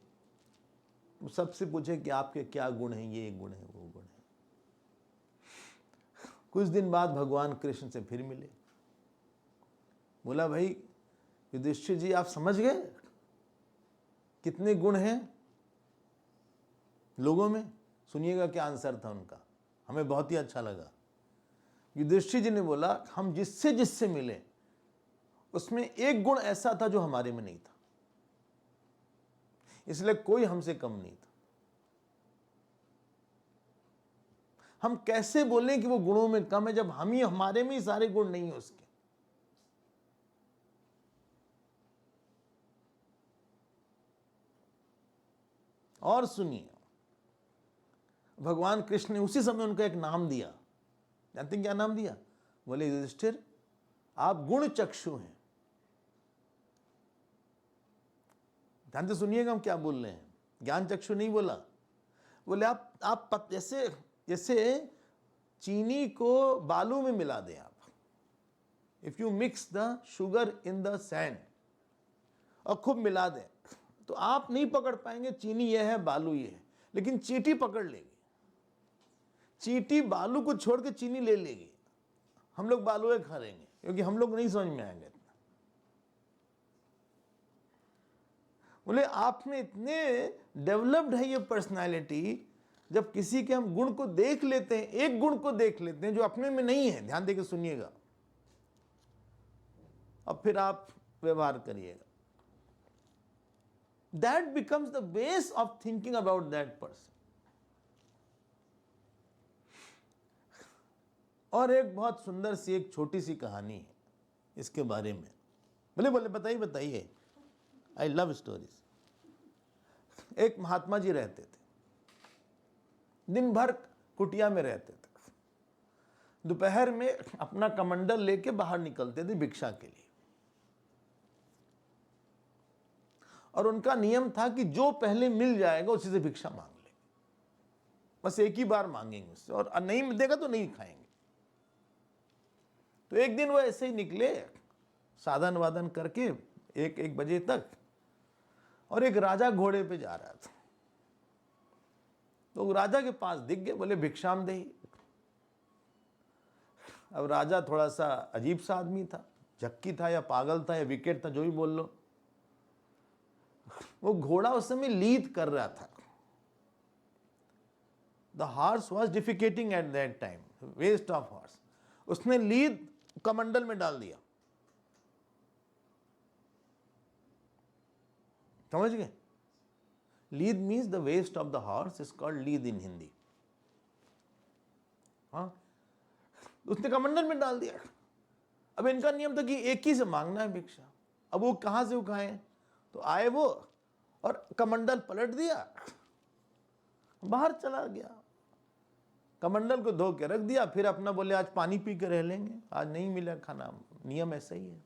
सबसे पूछे कि आपके क्या गुण हैं, ये गुण है वो गुण है। कुछ दिन बाद भगवान कृष्ण से फिर मिले। बोला भाई युधिष्ठिर जी आप समझ गए कितने गुण हैं लोगों में? सुनिएगा क्या आंसर था उनका, हमें बहुत ही अच्छा लगा। युधिष्ठिर जी ने बोला हम जिससे जिससे मिले उसमें एक गुण ऐसा था जो हमारे में नहीं था, इसलिए कोई हमसे कम नहीं था। हम कैसे बोलें कि वो गुणों में कम है जब हमारे में ही सारे गुण नहीं है उसके? और सुनिए, भगवान कृष्ण ने उसी समय उनका एक नाम दिया। जानते हैं क्या नाम दिया? बोले युधिष्ठिर आप गुण चक्षु हैं। ध्यान से सुनिएगा हम क्या बोल रहे हैं, ज्ञान चक्षु नहीं बोला। बोले आप जैसे जैसे चीनी को बालू में मिला दें आप, if you mix the sugar in the sand और खूब मिला दें, तो आप नहीं पकड़ पाएंगे चीनी ये है बालू ये है, लेकिन चींटी पकड़ लेगी। चींटी बालू को छोड़ के चीनी ले लेगी। हम लोग बालू खा लेंगे क्योंकि हम लोग नहीं समझ में आएंगे इतना। बोले आप में इतने डेवलप्ड है ये पर्सनालिटी, जब किसी के हम गुण को देख लेते हैं, एक गुण को देख लेते हैं जो अपने में नहीं है, ध्यान देके सुनिएगा, अब फिर आप व्यवहार करिएगा। That becomes the base of thinking about that person. और एक बहुत सुंदर सी एक छोटी सी कहानी है इसके बारे में। बोले बोले बताइए बताइए, आई लव स्टोरीज। एक महात्मा जी रहते थे, दिन भर कुटिया में रहते थे। दोपहर में अपना कमंडल लेके बाहर निकलते थे भिक्षा के लिए, और उनका नियम था कि जो पहले मिल जाएगा उसी से भिक्षा मांग लेंगे, बस एक ही बार मांगेंगे उससे, और नहीं देगा तो नहीं खाएंगे। तो एक दिन वो ऐसे ही निकले साधन वादन करके 1 बजे तक, और एक राजा घोड़े पे जा रहा था। तो राजा के पास दिख गए, बोले भिक्षाम देही। अब राजा थोड़ा सा अजीब सा आदमी था, झक्की था या पागल था या विकेट था, जो भी बोल लो। वो घोड़ा उस समय लीद कर रहा था। The horse was defecating at that time, waste of horse. उसने लीद कमंडल में डाल दिया, समझ गए? लीद means the waste of the horse is called लीद इन हिंदी। हाँ, उसने कमंडल में डाल दिया। अब इनका नियम था कि एक ही से मांगना है भिक्षा। अब वो कहां से उठाए, तो आए वो और कमंडल पलट दिया, बाहर चला गया। कमंडल को धो के रख दिया, फिर अपना बोले आज पानी पी के रह लेंगे, आज नहीं मिला खाना, नियम ऐसा ही है।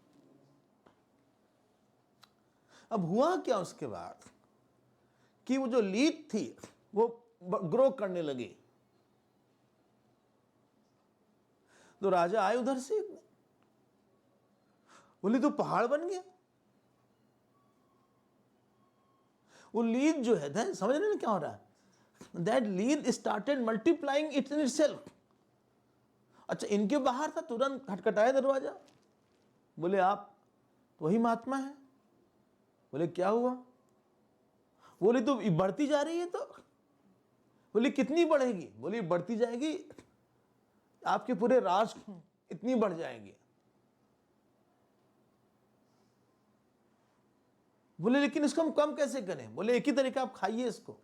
अब हुआ क्या उसके बाद कि वो जो लीद थी वो ग्रो करने लगी। तो राजा आए उधर से, बोले तो पहाड़ बन गया। वो लीद जो है, समझ रहे ना क्या हो रहा है? दैट लीद started multiplying it in itself. अच्छा, इनके बाहर था, तुरंत खटखटाया दरवाजा। बोले आप तो वही महात्मा है? बोले क्या हुआ? बोले तो बढ़ती जा रही है। तो बोले कितनी बढ़ेगी? बोले बढ़ती जाएगी, आपके पूरे राज इतनी बढ़ जाएंगे। बोले लेकिन इसको हम कम कैसे करें? बोले एक ही तरीका, आप खाइए इसको।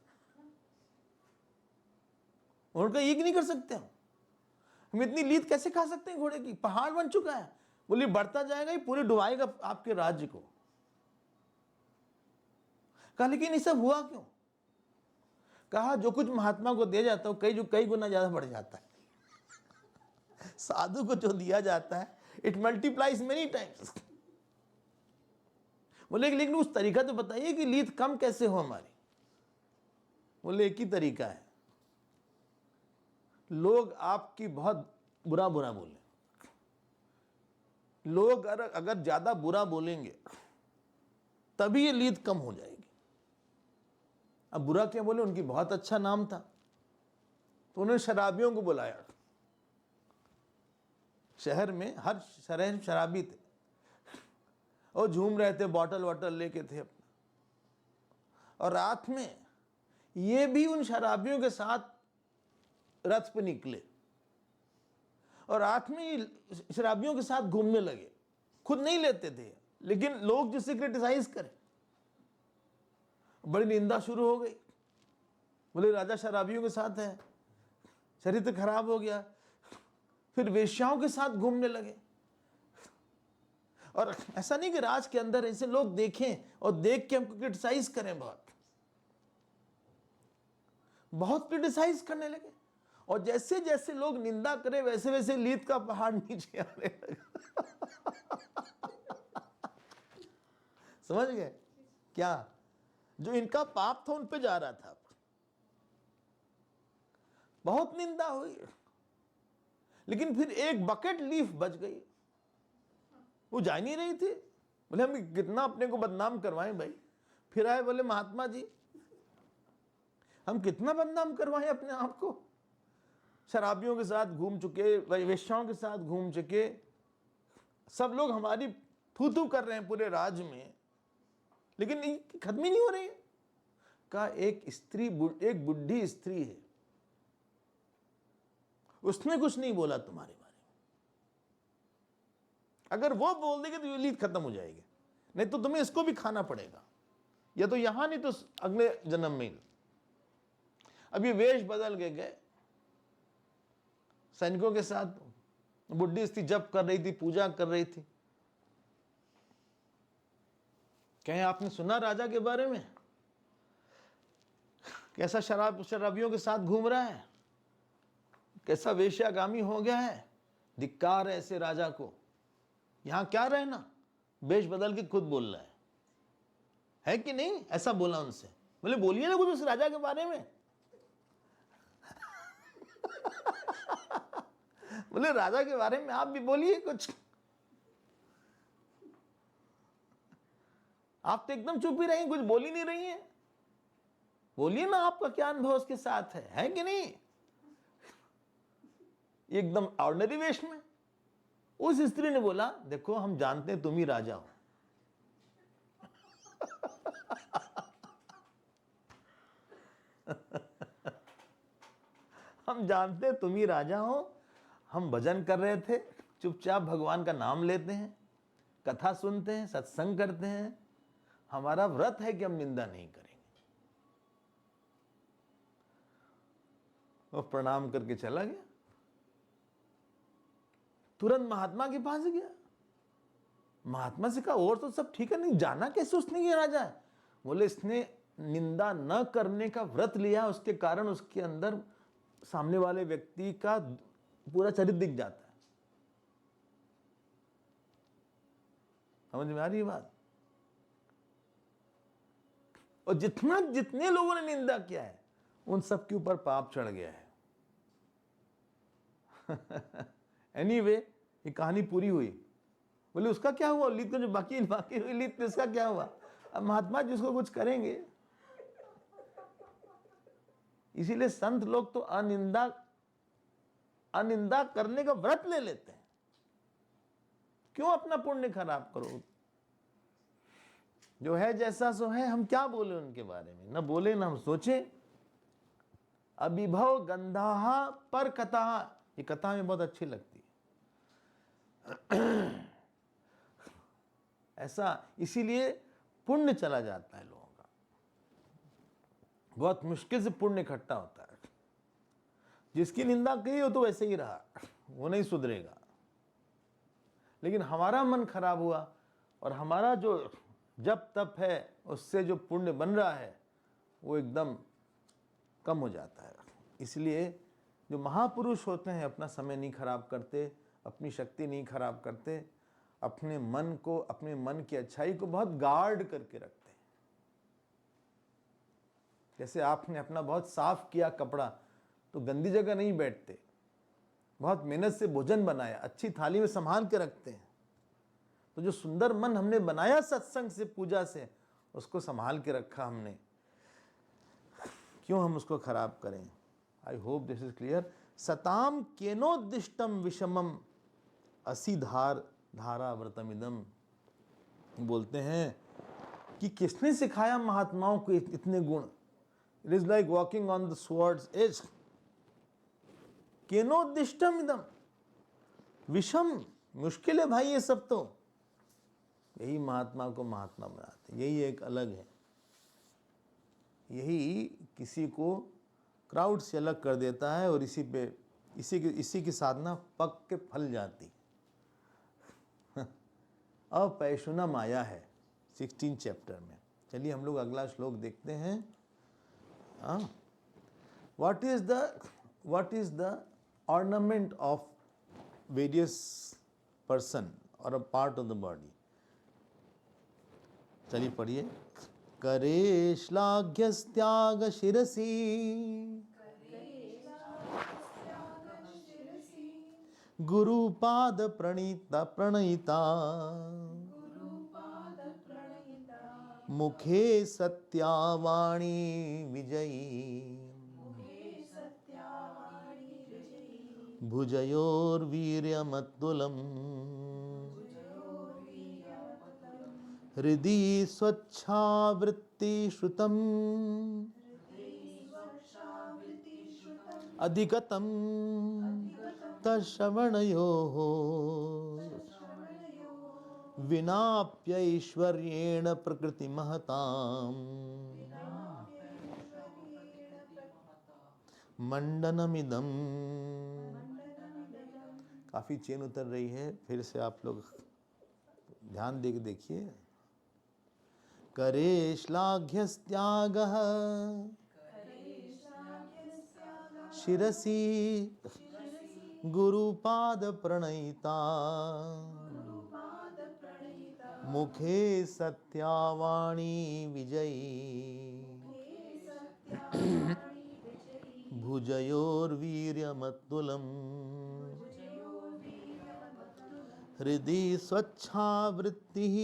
उनका ये नहीं कर सकते हम इतनी लीद कैसे खा सकते हैं घोड़े की? पहाड़ बन चुका है। बोले बढ़ता जाएगा, ये पूरे डुबाएगा आपके राज्य को। कहा लेकिन ये सब हुआ क्यों? कहा जो कुछ महात्मा को दिया जाता है कई गुना ज्यादा बढ़ जाता है। साधु को जो दिया जाता है इट मल्टीप्लाइज मेनी टाइम्स। बोले लेकिन उस तरीका तो बताइए कि लीद कम कैसे हो हमारी। बोले एक ही तरीका है, लोग आपकी बहुत बुरा बोले। लोग अगर ज्यादा बुरा बोलेंगे तभी ये लीद कम हो जाएगी। अब बुरा क्या बोले, उनकी बहुत अच्छा नाम था, तो उन्होंने शराबियों को बुलाया। शहर में हर शहर शराबी थे और झूम रहे थे, बॉटल वॉटल लेके थे अपना। और रात में ये भी उन शराबियों के साथ रथ पे निकले और रात में शराबियों के साथ घूमने लगे। खुद नहीं लेते थे, लेकिन लोग जिससे क्रिटिसाइज करें, बड़ी निंदा शुरू हो गई। बोले राजा शराबियों के साथ है, चरित्र खराब हो गया। फिर वेश्याओं के साथ घूमने लगे। और ऐसा नहीं कि राज के अंदर ऐसे लोग देखें और देख के हमको क्रिटिसाइज करें, बहुत क्रिटिसाइज करने लगे। और जैसे जैसे लोग निंदा करें वैसे वैसे लीद का पहाड़ नीचे आने लगा। समझ गए क्या? जो इनका पाप था उन पे जा रहा था। बहुत निंदा हुई, लेकिन फिर एक बकेट लीफ बच गई, वो जा नहीं रही थी। बोले हम कितना अपने को बदनाम करवाएं भाई। फिर आए बोले महात्मा जी हम कितना बदनाम करवाएं अपने आप को, शराबियों के साथ घूम चुके, वेश्याओं के साथ घूम चुके, सब लोग हमारी थू थू कर रहे हैं पूरे राज्य में, लेकिन खत्म ही नहीं हो रही है। का एक स्त्री, एक बुढ़ी स्त्री है, उसने कुछ नहीं बोला तुम्हारे बारे में। अगर वो बोल देगी तो ये लीड खत्म हो जाएगी, नहीं तो तुम्हें इसको भी खाना पड़ेगा, या तो यहां नहीं तो अगले जन्म में। अब ये वेश बदल के गए सैनिकों के साथ, बुढ़ी स्त्री जप कर रही थी, पूजा कर रही थी। कहें आपने सुना राजा के बारे में कैसा शराबियों के साथ घूम रहा है, कैसा वेश्यागामी हो गया है, धिक्कार है ऐसे राजा को। यहां क्या रहना, वेश बदल के खुद बोल रहा है कि नहीं? ऐसा बोला उनसे। बोले बोलिए ना कुछ उस राजा के बारे में। बोले राजा के बारे में आप भी बोलिए कुछ। आप तो एकदम चुप ही रही, कुछ बोल ही नहीं रही हैं। बोलिए ना आपका क्या अनुभव उसके साथ है कि नहीं? एकदम ऑर्डिनरी वेश में उस स्त्री ने बोला देखो हम जानते हैं तुम ही राजा हो। हम जानते हैं तुम ही राजा हो, हम भजन कर रहे थे, चुपचाप भगवान का नाम लेते हैं, कथा सुनते हैं, सत्संग करते हैं, हमारा व्रत है कि हम निंदा नहीं करेंगे। वो प्रणाम करके चला गया, तुरंत महात्मा के पास गया। महात्मा से कहा और तो सब ठीक है, नहीं जाना कैसे उसने ये राजा है? बोले इसने निंदा न करने का व्रत लिया, उसके कारण उसके अंदर सामने वाले व्यक्ति का पूरा चरित्र दिख जाता है। समझ में आ रही है बात? और जितने लोगों ने निंदा किया है उन सब के ऊपर पाप चढ़ गया है। एनीवे, ये कहानी पूरी हुई। बोले उसका क्या हुआ, लीद को जो बाकी हुई लीद, इसका क्या हुआ? अब महात्मा जी उसको कुछ करेंगे। इसीलिए संत लोग तो अनिंदा करने का व्रत ले लेते हैं। क्यों अपना पुण्य खराब करो? जो है जैसा सो है, हम क्या बोले उनके बारे में, ना बोले ना हम सोचे। अभिभव गंधाहा पर कथा, ये कथा में बहुत अच्छी लगती है। ऐसा इसीलिए पुण्य चला जाता है लोगों का, बहुत मुश्किल से पुण्य इकट्ठा होता है। जिसकी निंदा की हो तो वैसे ही रहा, वो नहीं सुधरेगा। लेकिन हमारा मन खराब हुआ और हमारा जो जप तप है उससे जो पुण्य बन रहा है वो एकदम कम हो जाता है। इसलिए जो महापुरुष होते हैं अपना समय नहीं खराब करते, अपनी शक्ति नहीं खराब करते, अपने मन को, अपने मन की अच्छाई को बहुत गार्ड करके रखते हैं। जैसे आपने अपना बहुत साफ किया कपड़ा तो गंदी जगह नहीं बैठते, बहुत मेहनत से भोजन बनाया, अच्छी थाली में संभाल के रखते हैं। तो जो सुंदर मन हमने बनाया सत्संग से, पूजा से, उसको संभाल के रखा हमने, क्यों हम उसको खराब करें? I hope this is clear. सताम केनोदिष्टम विषमम असी धारा व्रतमिदम। बोलते हैं कि किसने सिखाया महात्माओं को इतने गुण? It is like walking on the sword's edge. केनोदिष्टम इदम, विषम, मुश्किल है भाई ये सब। तो यही महात्मा को महात्मा बनाते, यही एक अलग है, यही किसी को क्राउड से अलग कर देता है और इसी की साधना पक के फल जाती। अपैशुना माया है 16 चैप्टर में। चलिए हम लोग अगला श्लोक देखते हैं। What is the ornament of various person और a part of the body? चलिए पढ़िए। करे श्लाघ्यस्त्याग शिरसी गुरुपाद प्रणीता मुखे सत्यावाणी विजयी भुजयोर्वीर्यमत्तुलम् हृदि स्वच्छावृत्तिश्रुतम् अधिगतं तश्रवणयोः विनाप्यैश्वर्येण प्रकृतिमहताम् मंडनमिदम्। काफ़ी चेन उतर रही है, फिर से आप लोग ध्यान दे के देखिए। करे श्लाघ्यस्त्यागः शिरसि गुरुपाद प्रणयिता मुखे सत्यावाणी विजयी भुजयोर्वीर्यमत्तुलम् हृदि स्वच्छावृत्तिः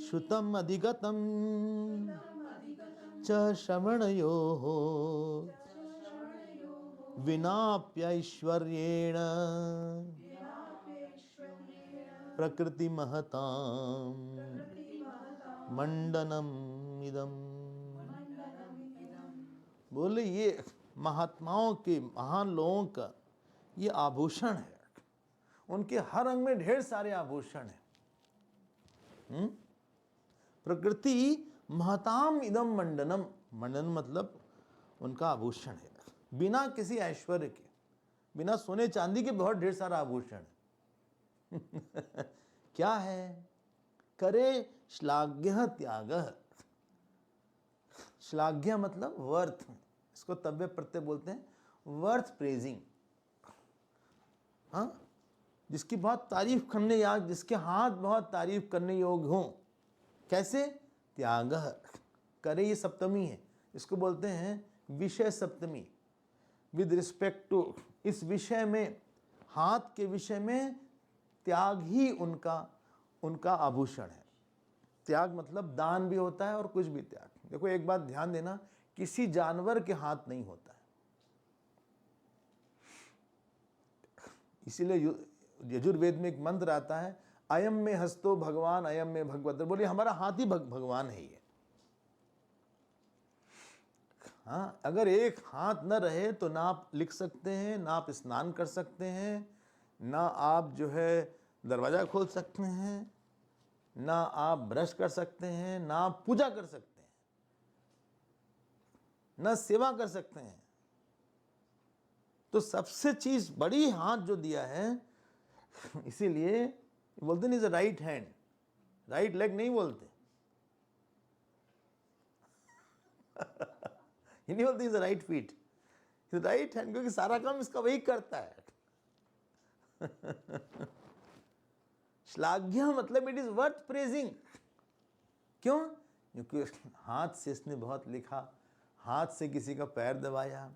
श्रुतम् अधिगतं च श्रवणयोः विनाप्यैश्वर्येण प्रकृतिमहताम् मंडनम् इदम्। बोले ये महात्माओं के, महान लोगों का ये आभूषण है। उनके हर अंग में ढेर सारे आभूषण हैं। प्रकृति महताम इदम मंडनम, मंडन मतलब उनका आभूषण है। बिना किसी ऐश्वर्य के, बिना सोने चांदी के बहुत ढेर सारा आभूषण है। क्या है? करे श्लाघ्य त्यागः। श्लाघ्य मतलब वर्थ, इसको तव्य प्रत्यय बोलते हैं, वर्थ प्रेजिंग। हाँ, जिसकी बहुत तारीफ करने या जिसके हाथ बहुत तारीफ करने योग्य हों। कैसे? त्यागः। करे ये सप्तमी है, इसको बोलते हैं विषय सप्तमी। विद रिस्पेक्ट टू, इस विषय में, हाथ के विषय में त्याग ही उनका आभूषण है। त्याग मतलब दान भी होता है और कुछ भी त्याग। देखो एक बात ध्यान देना, किसी जानवर के हाथ नहीं होता है। इसीलिए यजुर्वेद में एक मंत्र आता है, अयम में हस्तो भगवान अयम में भगवत। बोलिए हमारा हाथ ही भगवान है ये। हाँ, अगर एक हाथ न रहे तो ना आप लिख सकते हैं, ना आप स्नान कर सकते हैं, ना आप जो है दरवाजा खोल सकते हैं, ना आप ब्रश कर सकते हैं, ना आप पूजा कर सकते हैं, ना सेवा कर सकते हैं। तो सबसे चीज बड़ी हाथ जो दिया है, इसीलिए बोलते नहीं राइट हैंड, राइट लेग नहीं बोलते। ये नहीं बोलते राइट फीट, राइट हैंड, क्योंकि सारा काम इसका वही करता है। श्लाघ्य मतलब इट इज वर्थ प्रेजिंग। क्यों? क्योंकि हाथ से इसने बहुत लिखा, हाथ से किसी का पैर दबाया,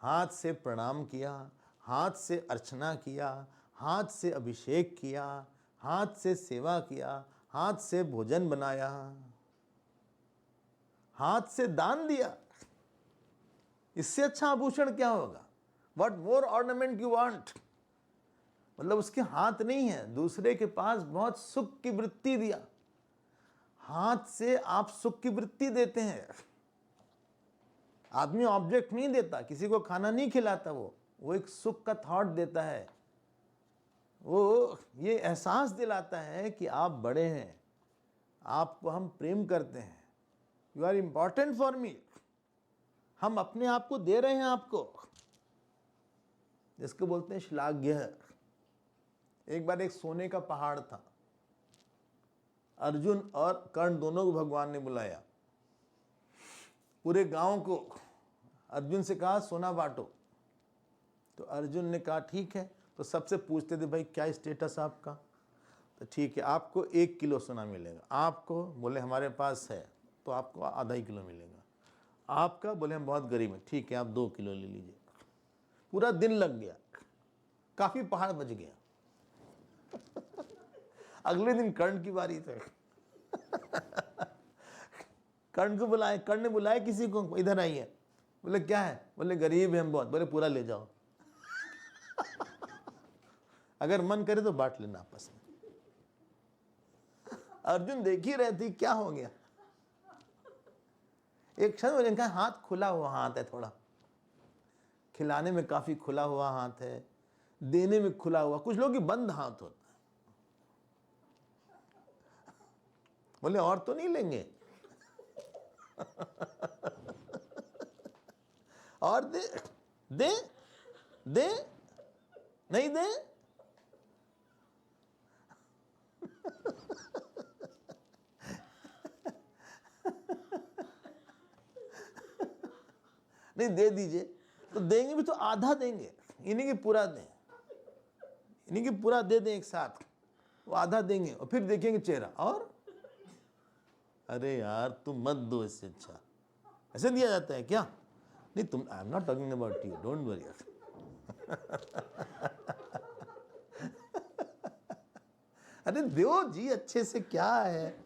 हाथ से प्रणाम किया, हाथ से अर्चना किया, हाथ से अभिषेक किया, हाथ से सेवा किया, हाथ से भोजन बनाया, हाथ से दान दिया। इससे अच्छा आभूषण क्या होगा? What more ornament you want? मतलब उसके हाथ नहीं है, दूसरे के पास बहुत सुख की वृत्ति दिया। हाथ से आप सुख की वृत्ति देते हैं। आदमी ऑब्जेक्ट नहीं देता, किसी को खाना नहीं खिलाता, वो एक सुख का थॉट देता है। वो ये एहसास दिलाता है कि आप बड़े हैं, आपको हम प्रेम करते हैं, you are important for me. हम अपने आप को दे रहे हैं आपको, जिसको बोलते हैं श्लाघ्य। एक बार एक सोने का पहाड़ था, अर्जुन और कर्ण दोनों को भगवान ने बुलाया। पूरे गांव को अर्जुन से कहा सोना बांटो। तो अर्जुन ने कहा ठीक है। तो सबसे पूछते थे भाई क्या स्टेटस आपका? तो ठीक है, आपको 1 किलो सोना मिलेगा। आपको? बोले हमारे पास है, तो आपको आधा ही किलो मिलेगा। आपका? बोले हम बहुत गरीब हैं। ठीक है, आप 2 किलो ले लीजिए। पूरा दिन लग गया, काफी पहाड़ बच गया। अगले दिन कर्ण की बारी थी। कर्ण को बुलाए, कर्ण ने बुलाया किसी को, इधर आइए। बोले क्या है? बोले गरीब हैं हम बहुत। बोले पूरा ले जाओ, अगर मन करे तो बांट लेना आपस में। अर्जुन देख ही रहे थे क्या हो गया। एक क्षण में इनका हाथ खुला हुआ हाथ है, थोड़ा खिलाने में काफी खुला हुआ हाथ है, देने में खुला हुआ, कुछ लोग की बंद हाथ होता है। बोले और तो नहीं लेंगे? और दे दे दे, नहीं दे? नहीं दे दीजिए। तो देंगे भी तो आधा देंगे, इन्हीं की पूरा दें, इन्हीं की पूरा दे दें एक साथ, वो आधा देंगे और फिर देखेंगे चेहरा। और अरे यार तुम मत दो, इससे अच्छा ऐसे दिया जाता है क्या? नहीं तुम, I am not talking about you, don't worry. अरे दो जी अच्छे से, क्या है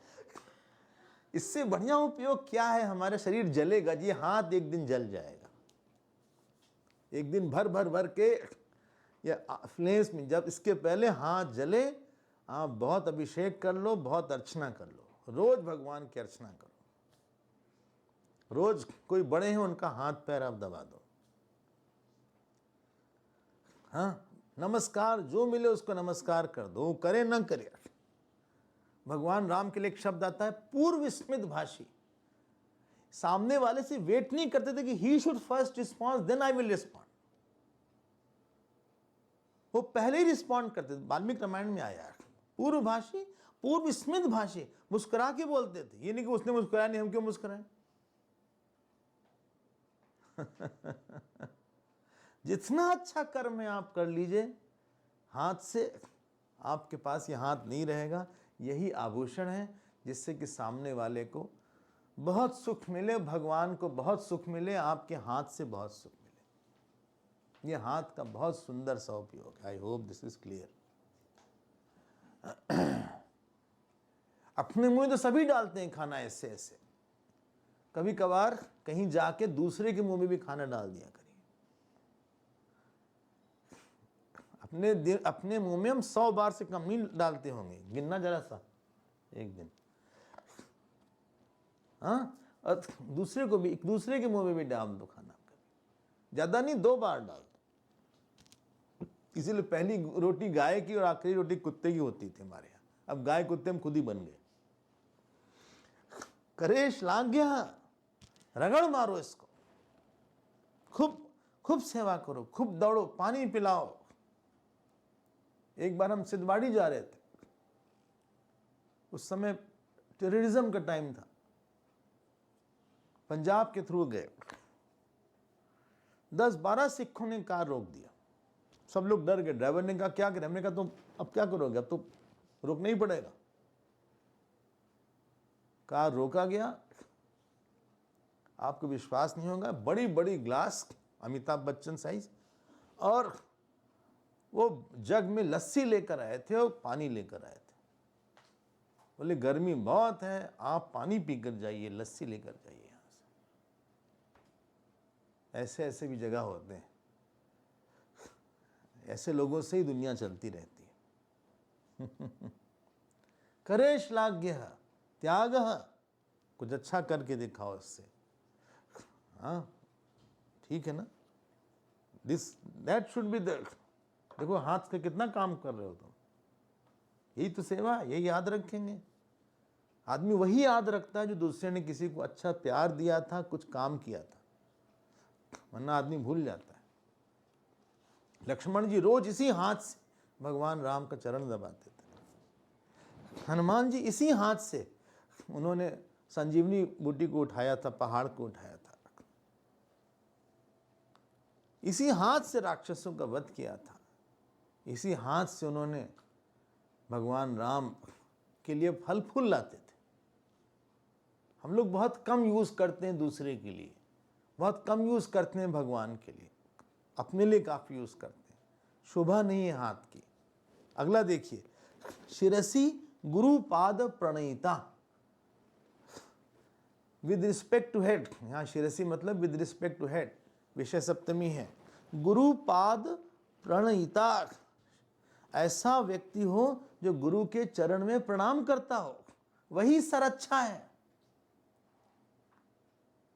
इससे बढ़िया उपयोग क्या है? हमारा शरीर जलेगा जी, हाथ एक दिन जल जाएगा, एक दिन भर भर भर के या फ्लेम्स में। जब इसके पहले हाथ जले, आप बहुत अभिषेक कर लो, बहुत अर्चना कर लो, रोज भगवान की अर्चना करो, रोज कोई बड़े हैं उनका हाथ पैर आप दबा दो। हाँ, नमस्कार जो मिले उसको नमस्कार कर दो, करे ना करे। भगवान राम के लिए एक शब्द आता है पूर्व स्मित भाषी। सामने वाले से वेट नहीं करते थे कि he should first response then I will respond, वो पहले ही रिस्पॉन्ड करते थे। वाल्मीकि रामायण में आया पूर्व भाषी, पूर्व स्मित भाषी, मुस्कुरा के बोलते थे। ये नहीं कि उसने मुस्कुराया नहीं हम क्यों मुस्कुराएं। जितना अच्छा कर्म है आप कर लीजिए, हाथ से आपके पास ये हाथ नहीं रहेगा। यही आभूषण है जिससे कि सामने वाले को बहुत सुख मिले, भगवान को बहुत सुख मिले, आपके हाथ से बहुत सुख मिले। ये हाथ का बहुत सुंदर सा उपयोग है। आई होप दिस इज क्लियर। अपने मुंह तो सभी डालते हैं खाना ऐसे ऐसे, कभी कभार कहीं जाके दूसरे के मुंह में भी खाना डाल दिया करिए। अपने मुंह में हम 100 बार से कम नहीं डालते होंगे, गिनना जरा सा एक दिन। हाँ, और दूसरे को भी, एक दूसरे के मुंह में भी डाल दो खाना, कभी ज्यादा नहीं, 2 बार डाल दो। इसीलिए पहली रोटी गाय की और आखिरी रोटी कुत्ते की होती थी हमारे यहाँ। अब गाय कुत्ते हम खुद ही बन गए। करे श्लाघ्य, रगड़ मारो इसको, खूब खूब सेवा करो, खूब दौड़ो, पानी पिलाओ। एक बार हम सिद्धवाड़ी जा रहे थे, उस समय टेररिज्म का टाइम था, पंजाब के थ्रू गए। 10-12 सिखों ने कार रोक दिया, सब लोग डर गए। ड्राइवर ने कहा क्या करें? हमने कहा तुम अब क्या करोगे, अब तो रोकना ही पड़ेगा। कार रोका गया। आपको विश्वास नहीं होगा, बड़ी बड़ी ग्लास, अमिताभ बच्चन साइज, और वो जग में लस्सी लेकर आए थे और पानी लेकर आए थे। बोले गर्मी बहुत है, आप पानी पीकर जाइए, लस्सी लेकर जाइए यहां से। ऐसे ऐसे भी जगह होते हैं, ऐसे लोगों से ही दुनिया चलती रहती है। करे श्लाघ्य त्याग, कुछ अच्छा करके दिखाओ इससे। हाँ ठीक है ना, this that should be the. देखो हाथ से कितना काम कर रहे हो तुम, यही तो सेवा है, यही याद रखेंगे। आदमी वही याद रखता है जो दूसरे ने किसी को अच्छा प्यार दिया था, कुछ काम किया था, वरना आदमी भूल जाता है। लक्ष्मण जी रोज इसी हाथ से भगवान राम का चरण दबाते थे। हनुमान जी इसी हाथ से उन्होंने संजीवनी बूटी को उठाया था, पहाड़ को उठाया था। इसी हाथ से राक्षसों का वध किया था। इसी हाथ से उन्होंने भगवान राम के लिए फल फूल लाते थे। हम लोग बहुत कम यूज करते हैं दूसरे के लिए, बहुत कम यूज करते हैं भगवान के लिए। अपने लिए काफ़ी यूज़ करते हैं, शोभा नहीं है हाथ की। अगला देखिए, शिरसी गुरुपाद प्रणयिता, विद रिस्पेक्ट टू हेड। यहाँ शिरसी मतलब विद रिस्पेक्ट टू हेड, विषय सप्तमी है। गुरुपाद प्रणयिता, ऐसा व्यक्ति हो जो गुरु के चरण में प्रणाम करता हो, वही सर अच्छा है।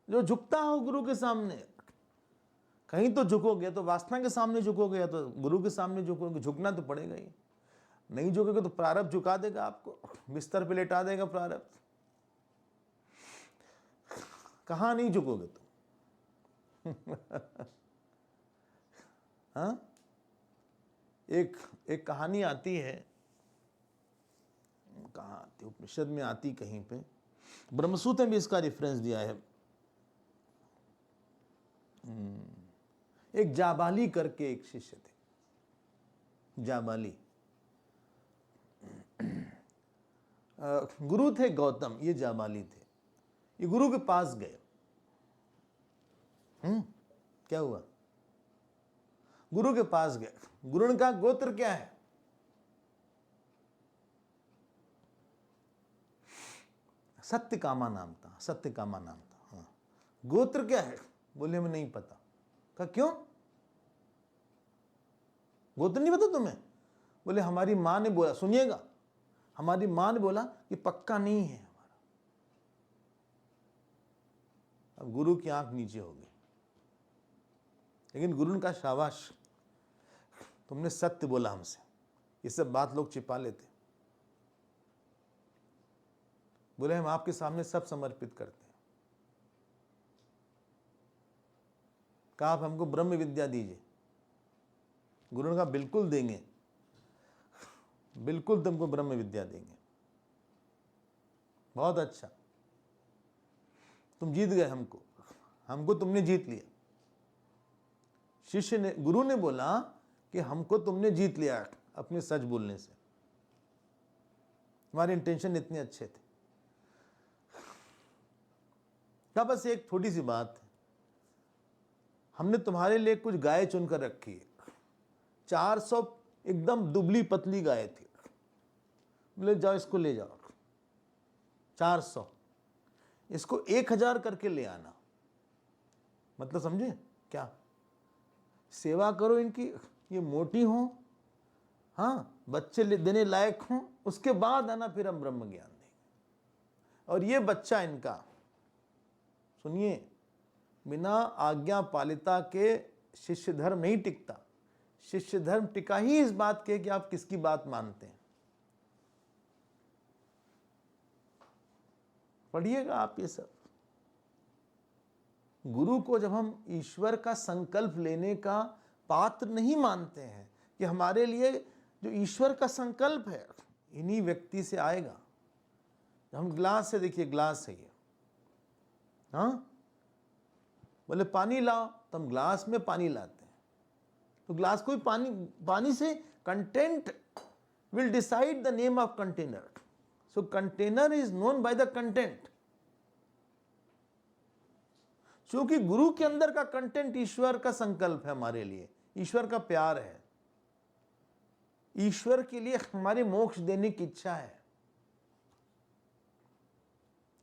जो झुकता हो गुरु के सामने, कहीं तो झुकोगे तो वासना के सामने झुकोगे या तो गुरु के सामने झुकोगे, झुकना तो पड़ेगा ही। नहीं झुकोगे तो प्रारब्ध झुका देगा आपको, बिस्तर पे लेटा देगा प्रारब्ध। कहाँ नहीं झुकोगे तुम? हाँ, एक कहानी आती है, कहाँ आती, उपनिषद में आती कहीं पे, ब्रह्मसूत्र में भी इसका रेफरेंस दिया है। एक जाबाली करके एक शिष्य थे, जाबाली। गुरु थे गौतम, ये जाबाली थे। ये गुरु के पास गए। क्या हुआ? गुरु के पास गए। गुरु ने कहा गोत्र क्या है? सत्यकामा नाम था, सत्यकामा नाम था। हाँ, गोत्र क्या है? बोले हमें नहीं पता। कहा क्यों? गोत्र नहीं पता तुम्हें? बोले हमारी माँ ने बोला, सुनिएगा, हमारी माँ ने बोला कि पक्का नहीं है हमारा। अब गुरु की आंख नीचे हो गई, लेकिन गुरु ने कहा शाबाश, तुमने सत्य बोला हमसे। ये सब बात लोग छिपा लेते। बोले हम आपके सामने सब समर्पित करते हैं। कहा आप हमको ब्रह्म विद्या दीजिए। गुरु ने कहा बिल्कुल देंगे, बिल्कुल तुमको ब्रह्म विद्या देंगे। बहुत अच्छा, तुम जीत गए हमको तुमने जीत लिया। शिष्य ने, गुरु ने बोला कि हमको तुमने जीत लिया अपने सच बोलने से, तुम्हारे इंटेंशन इतने अच्छे थे। क्या बस एक छोटी सी बात है, हमने तुम्हारे लिए कुछ गाय चुनकर रखी है। 400 एकदम दुबली पतली गाय थी। बोले जाओ इसको ले जाओ, 400, इसको 1000 करके ले आना। मतलब समझे क्या? सेवा करो इनकी, ये मोटी हो, हाँ, बच्चे देने लायक हों, उसके बाद आना, फिर हम ब्रह्म ज्ञान देंगे। और ये बच्चा इनका, सुनिए, बिना आज्ञा पालिता के शिष्य धर्म नहीं टिकता। शिष्य धर्म टिका ही इस बात के कि आप किसकी बात मानते हैं। पढ़िएगा आप ये सब। गुरु को जब हम ईश्वर का संकल्प लेने का पात्र नहीं मानते हैं कि हमारे लिए जो ईश्वर का संकल्प है इन्हीं व्यक्ति से आएगा। हम ग्लास से, देखिए ग्लास है ये, हाँ, बोले पानी लाओ, तो हम ग्लास में पानी लाते हैं। तो ग्लास को पानी से, content will decide the name of container. So container is known by the content. क्योंकि गुरु के अंदर का कंटेंट ईश्वर का संकल्प है हमारे लिए, ईश्वर का प्यार है, ईश्वर के लिए हमारे मोक्ष देने की इच्छा है।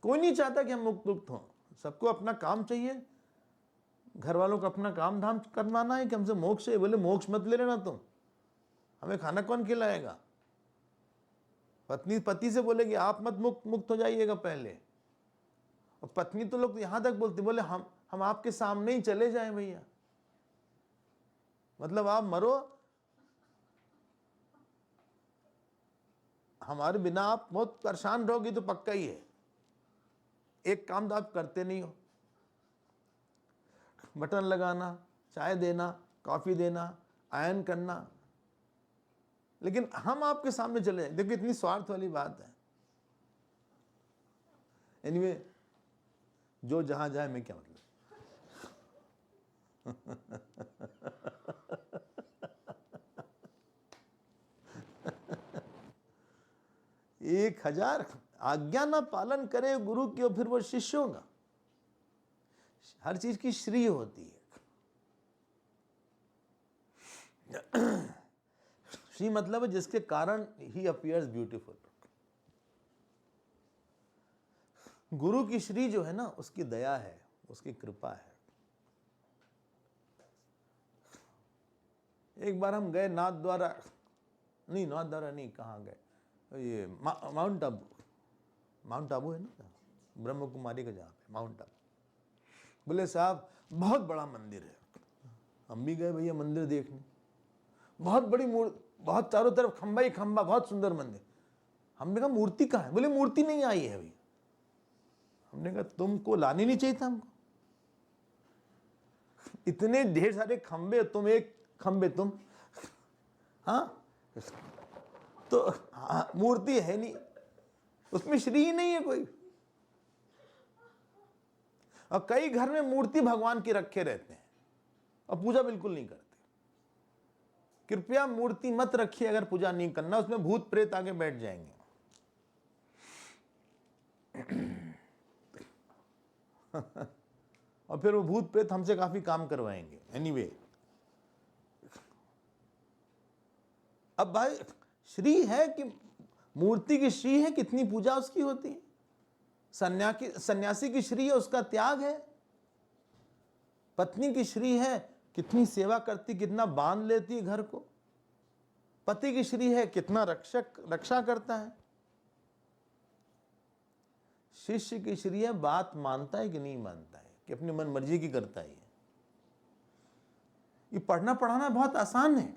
कोई नहीं चाहता कि हम मुक्त हों, सबको अपना काम चाहिए। घर वालों को अपना काम धाम करवाना है कि हमसे मोक्ष है। बोले मोक्ष मत ले लेना तुम, हमें खाना कौन खिलाएगा? पत्नी पति से बोलेगी आप मत मुक्त हो जाइएगा पहले। और पत्नी तो लोग यहां तक बोलते, बोले हम आपके सामने ही चले जाएं भैया, मतलब आप मरो, हमारे बिना आप बहुत परेशान रहोगी तो पक्का ही है। एक काम तो आप करते नहीं हो, बटन लगाना, चाय देना, कॉफी देना, आयरन करना, लेकिन हम आपके सामने चले जाए। देखिए इतनी स्वार्थ वाली बात है। एनीवे, जो जहां जाए मैं क्या मतलब। 1000 आज्ञा ना पालन करे गुरु की, और फिर वो शिष्य होगा। हर चीज की श्री होती है। श्री मतलब है जिसके कारण ही अपीयर्स ब्यूटीफुल। गुरु की श्री जो है ना, उसकी दया है, उसकी कृपा है। एक बार हम गए नाथद्वारा नहीं, कहाँ गए, ये माउंट आबू है ना, ब्रह्म कुमारी का जहाँ पे माउंट आबू। बोले साहब बहुत बड़ा मंदिर है। हम भी गए भैया मंदिर देखने, बहुत बड़ी मूर्ति, बहुत चारों तरफ खंबा ही खंबा, बहुत सुंदर मंदिर। हमने कहा मूर्ति कहाँ है? बोले मूर्ति नहीं आई है भैया। हमने कहा तुमको लानी नहीं चाहिए था हमको, इतने ढेर सारे खंबे, तुम एक खंबे तुम, हाँ तो हाँ, मूर्ति है नहीं, उसमें श्री ही नहीं है कोई। और कई घर में मूर्ति भगवान की रखे रहते हैं और पूजा बिल्कुल नहीं करते। कृपया मूर्ति मत रखिए अगर पूजा नहीं करना, उसमें भूत प्रेत आके बैठ जाएंगे। और फिर वो भूत प्रेत हमसे काफी काम करवाएंगे। एनीवे, अब भाई श्री है कि मूर्ति की श्री है, कितनी पूजा उसकी होती है। सन्यासी की श्री है, उसका त्याग है। पत्नी की श्री है, कितनी सेवा करती, कितना बांध लेती है घर को। पति की श्री है, कितना रक्षा करता है। शिष्य की श्री है, बात मानता है कि नहीं मानता है, कि अपनी मन मर्जी की करता है। ये पढ़ना पढ़ाना बहुत आसान है,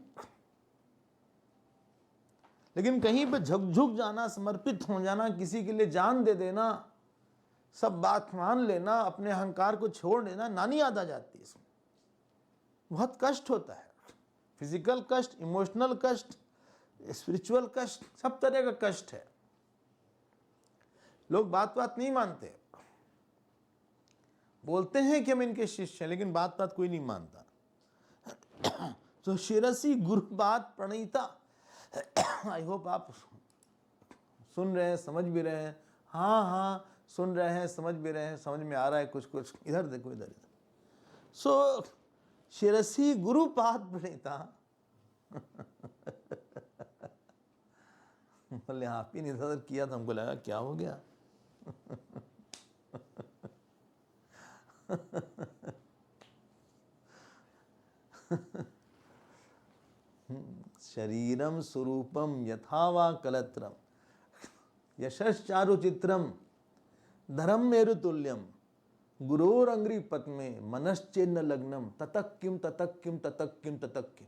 लेकिन कहीं पे झुक जाना, समर्पित हो जाना, किसी के लिए जान दे देना, सब बात मान लेना, अपने अहंकार को छोड़ देना, नानी याद आ जाती है इसमें। बहुत कष्ट होता है, फिजिकल कष्ट, इमोशनल कष्ट, स्पिरिचुअल कष्ट, सब तरह का कष्ट है। लोग बात नहीं मानते, बोलते हैं कि हम इनके शिष्य हैं, लेकिन बात कोई नहीं मानता। तो शिरसी गुरु बात प्रणीता। आई होप आप सुन रहे हैं, समझ भी रहे हैं। हाँ सुन रहे हैं, समझ भी रहे हैं, समझ में आ रहा है कुछ कुछ। इधर देखो, इधर। सो शिरसी गुरु पाद प्रणीता। बोले आप ही निधर किया था, हमको लगा क्या हो गया। शरीरम स्वरूपम यथावा कलत्रम यशश्चारुचित्रम धर्म मेरुतुल्यम गुरोरंग्री पद्मे मनश्चेन्न लग्नम ततक किम ततक किम ततक किम ततक किम।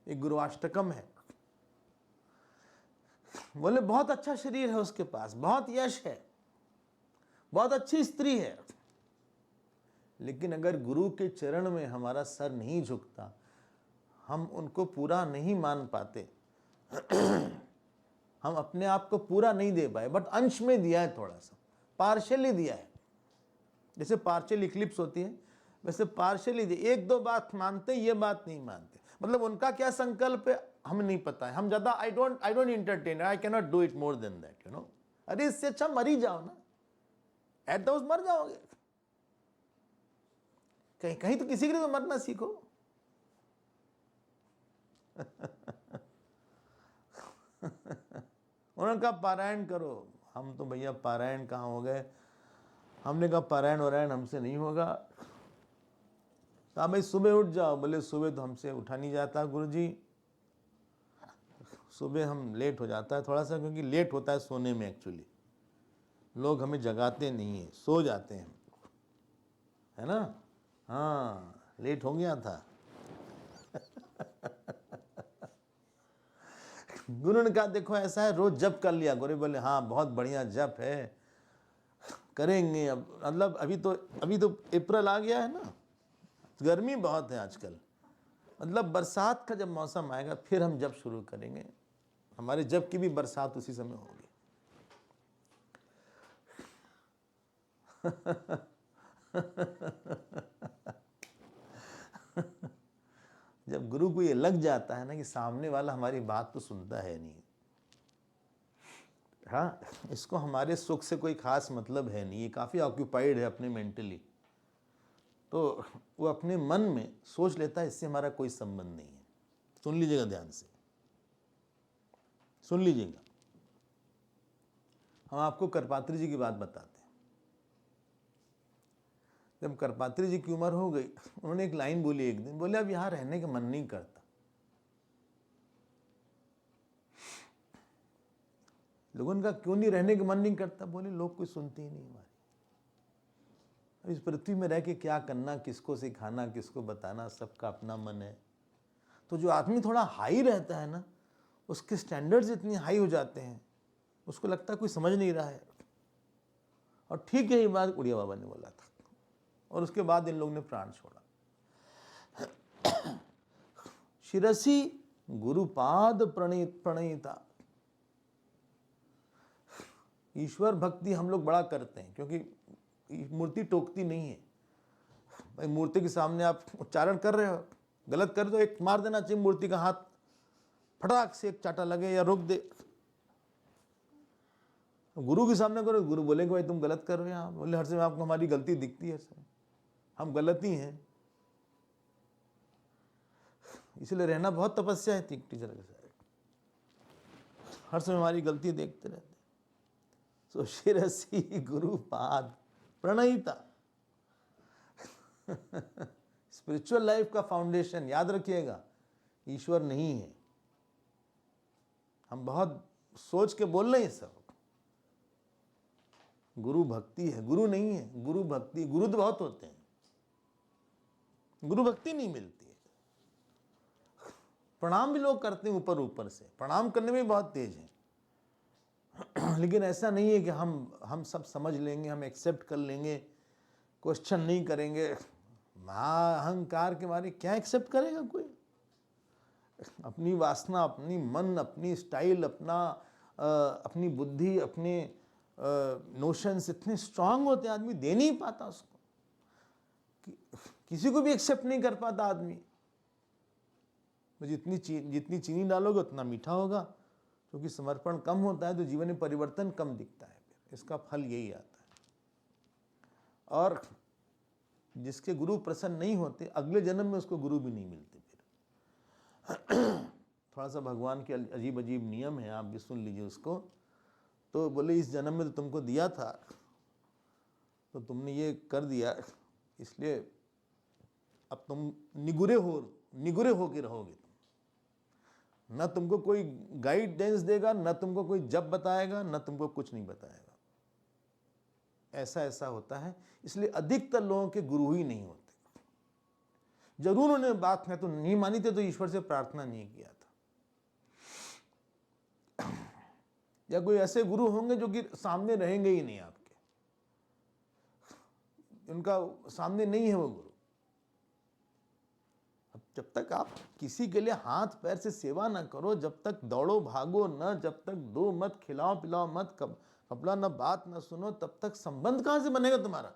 एक गुरुअष्टकम है। बोले बहुत अच्छा शरीर है उसके पास, बहुत यश है, बहुत अच्छी स्त्री है, लेकिन अगर गुरु के चरण में हमारा सर नहीं झुकता, हम उनको पूरा नहीं मान पाते, हम अपने आप को पूरा नहीं दे पाए, बट अंश में दिया है, थोड़ा सा पार्शियली दिया है। जैसे पार्शियल इक्लिप्स होती है, वैसे पार्शियली दिया। एक दो बात मानते, ये बात नहीं मानते। मतलब उनका क्या संकल्प है हमें नहीं पता है। हम ज्यादा I don't entertain, I can not do it more than that, you know. अरे इससे अच्छा मर ही जाओ ना, एट द मर जाओगे। कहीं कहीं तो किसी के लिए तो मरना सीखो। उन्होंने कहा पारायण करो। हम तो भैया पारायण कहाँ हो गए। हमने कहा पारायण वारायण हमसे नहीं होगा। कहा भाई सुबह उठ जाओ। बोले सुबह तो हमसे उठा नहीं जाता गुरुजी, सुबह हम लेट हो जाता है थोड़ा सा, क्योंकि लेट होता है सोने में। एक्चुअली लोग हमें जगाते नहीं है, सो जाते हैं, है ना। हाँ लेट हो गया था। गुरु ने कहा देखो ऐसा है, रोज जप कर लिया। गुरु बोले हाँ बहुत बढ़िया जप है, करेंगे। अब मतलब अभी तो अप्रैल आ गया है ना, गर्मी बहुत है आजकल। मतलब बरसात का जब मौसम आएगा फिर हम जप शुरू करेंगे। हमारे जप की भी बरसात उसी समय होगी। जब गुरु को ये लग जाता है ना कि सामने वाला हमारी बात तो सुनता है नहीं, हाँ इसको हमारे सुख से कोई खास मतलब है नहीं, ये काफ़ी ऑक्यूपाइड है अपने मेंटली, तो वो अपने मन में सोच लेता है इससे हमारा कोई संबंध नहीं है। सुन लीजिएगा ध्यान से, सुन लीजिएगा। हम आपको करपात्री जी की बात बताते हैं। जब करपात्री जी की उम्र हो गई, उन्होंने एक लाइन बोली एक दिन, बोले अब यहां रहने का मन नहीं करता। लोगों का क्यों नहीं रहने का मन नहीं करता? बोले लोग कोई सुनते ही नहीं हमारी। अब इस पृथ्वी में रह के क्या करना, किसको सिखाना, किसको बताना, सबका अपना मन है। तो जो आदमी थोड़ा हाई रहता है ना, उसके स्टैंडर्ड्स इतनी हाई हो जाते हैं, उसको लगता है कोई समझ नहीं रहा है। और ठीक है, ये बात उड़िया बाबा ने बोला था, और उसके बाद इन लोगों ने प्राण छोड़ा। शिरसी गुरुपाद प्रणीता। ईश्वर भक्ति हम लोग बड़ा करते हैं, क्योंकि मूर्ति टोकती नहीं है भाई। मूर्ति के सामने आप उच्चारण कर रहे हो, गलत कर दो, एक मार देना चाहिए मूर्ति का हाथ, फटाक से एक चाटा लगे या रोक दे। गुरु के सामने करो, गुरु बोलेंगे भाई तुम गलत कर रहे हो यहाँ। बोले हर समय आपको हमारी गलती दिखती है, सर हम गलत ही हैं, इसलिए रहना बहुत तपस्या है टीचर के साथ, हर समय हमारी गलती देखते रहते। सो शिरसी गुरुपाद प्रणयिता। स्पिरिचुअल लाइफ का फाउंडेशन याद रखिएगा, ईश्वर नहीं है। हम बहुत सोच के बोल रहे हैं सब, गुरु भक्ति है, गुरु नहीं है। गुरु भक्ति, गुरु तो बहुत होते हैं, गुरु भक्ति नहीं मिलती है। प्रणाम भी लोग करते हैं ऊपर ऊपर से, प्रणाम करने में बहुत तेज हैं, लेकिन ऐसा नहीं है कि हम सब समझ लेंगे, हम एक्सेप्ट कर लेंगे, क्वेश्चन नहीं करेंगे। अहंकार के मारे क्या एक्सेप्ट करेगा कोई? अपनी वासना, अपनी मन, अपनी स्टाइल, अपनी बुद्धि, अपने नोशंस इतने स्ट्रांग होते हैं, आदमी दे नहीं पाता उसको, किसी को भी एक्सेप्ट नहीं कर पाता आदमी। जितनी चीनी डालोगे उतना मीठा होगा, क्योंकि समर्पण कम होता है तो जीवन में परिवर्तन कम दिखता है। फिर इसका फल यही आता है। और जिसके गुरु प्रसन्न नहीं होते, अगले जन्म में उसको गुरु भी नहीं मिलते। फिर थोड़ा सा भगवान के अजीब अजीब नियम है, आप भी सुन लीजिए उसको। तो बोले इस जन्म में तो तुमको दिया था, तो तुमने ये कर दिया, इसलिए अब तुम निगुरे हो के रहोगे। तुम न तुमको कोई गाइडेंस देगा, न तुमको कोई जप बताएगा, न तुमको कुछ नहीं बताएगा। ऐसा ऐसा होता है। इसलिए अधिकतर लोगों के गुरु ही नहीं होते। जरूर उन्होंने बात में तो नहीं मानी थी, तो ईश्वर से प्रार्थना नहीं किया था। या कोई ऐसे गुरु होंगे जो कि सामने रहेंगे ही नहीं आपके, उनका सामने नहीं है वो गुरु। अब जब तक आप किसी के लिए हाथ पैर से सेवा ना करो, जब तक दौड़ो भागो न, जब तक दो मत, खिलाओ पिलाओ मत, कपड़ा न, बात न सुनो, तब तक संबंध कहां से बनेगा तुम्हारा?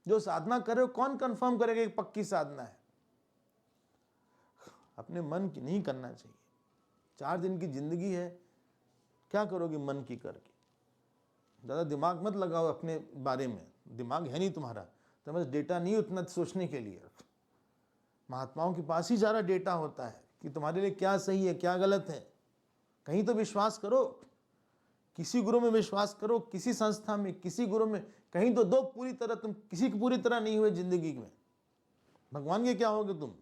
जो साधना कर रहे हो, कौन कंफर्म करेगा कि पक्की साधना है? अपने मन की नहीं करना चाहिए। 4 दिन की जिंदगी है, क्या करोगे मन की करके? ज़्यादा दिमाग मत लगाओ अपने बारे में, दिमाग है नहीं तुम्हारा, तो बस डेटा नहीं उतना सोचने के लिए। महात्माओं के पास ही ज़्यादा डेटा होता है कि तुम्हारे लिए क्या सही है, क्या गलत है। कहीं तो विश्वास करो, किसी गुरु में विश्वास करो, किसी संस्था में, किसी गुरु में, कहीं तो दो पूरी तरह। तुम किसी की पूरी तरह नहीं हुए जिंदगी में, भगवान के क्या होगे तुम?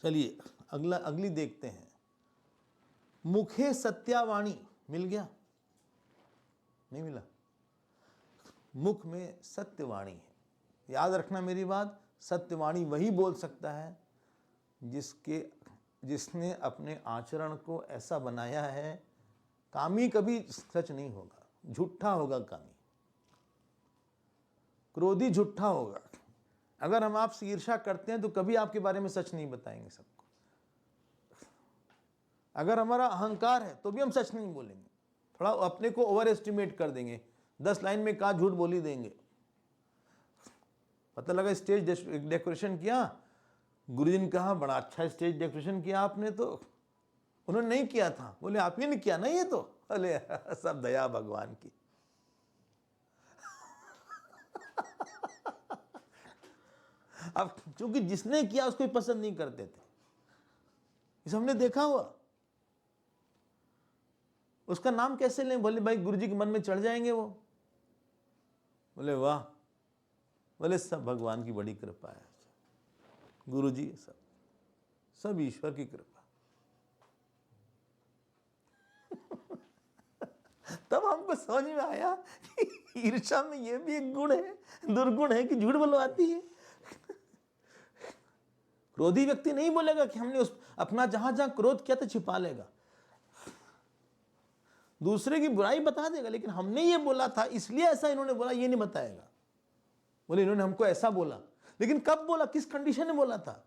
चलिए अगली देखते हैं। मुखे सत्यावाणी मिल गया? नहीं मिला? मुख में सत्यवाणी है। याद रखना मेरी बात, सत्यवाणी वही बोल सकता है जिसने अपने आचरण को ऐसा बनाया है, कामी कभी सच नहीं होगा, झूठा होगा कामी, क्रोधी झूठा होगा। अगर हम आपसे ईर्ष्या करते हैं तो कभी आपके बारे में सच नहीं बताएंगे सबको। अगर हमारा अहंकार है तो भी हम सच नहीं बोलेंगे, थोड़ा अपने को ओवर एस्टिमेट कर देंगे, 10 लाइन में कहा झूठ बोली देंगे। पता लगा स्टेज डेकोरेशन किया, गुरुजी ने कहा बड़ा अच्छा स्टेज डेकोरेशन किया आपने, तो उन्होंने नहीं किया था। बोले आप ही ने किया ना ये तो। अरे सब दया भगवान की। अब क्योंकि जिसने किया उसको पसंद नहीं करते थे, इसे हमने देखा हुआ। उसका नाम कैसे लें? बोले भाई गुरु जी के मन में चढ़ जाएंगे वो। बोले वाह, बोले सब भगवान की बड़ी कृपा है, गुरु जी सब ईश्वर की कृपा। तब हमको समझ में आया कि ईर्ष्या में ये भी एक गुण है, दुर्गुण है कि झूठ बुलवाती है। क्रोधी व्यक्ति नहीं बोलेगा कि हमने उस अपना जहां जहां क्रोध किया था छिपा लेगा, दूसरे की बुराई बता देगा, लेकिन हमने ये बोला था इसलिए ऐसा इन्होंने बोला, ये नहीं बताएगा। बोले इन्होंने हमको ऐसा बोला, लेकिन कब बोला, किस कंडीशन में बोला था,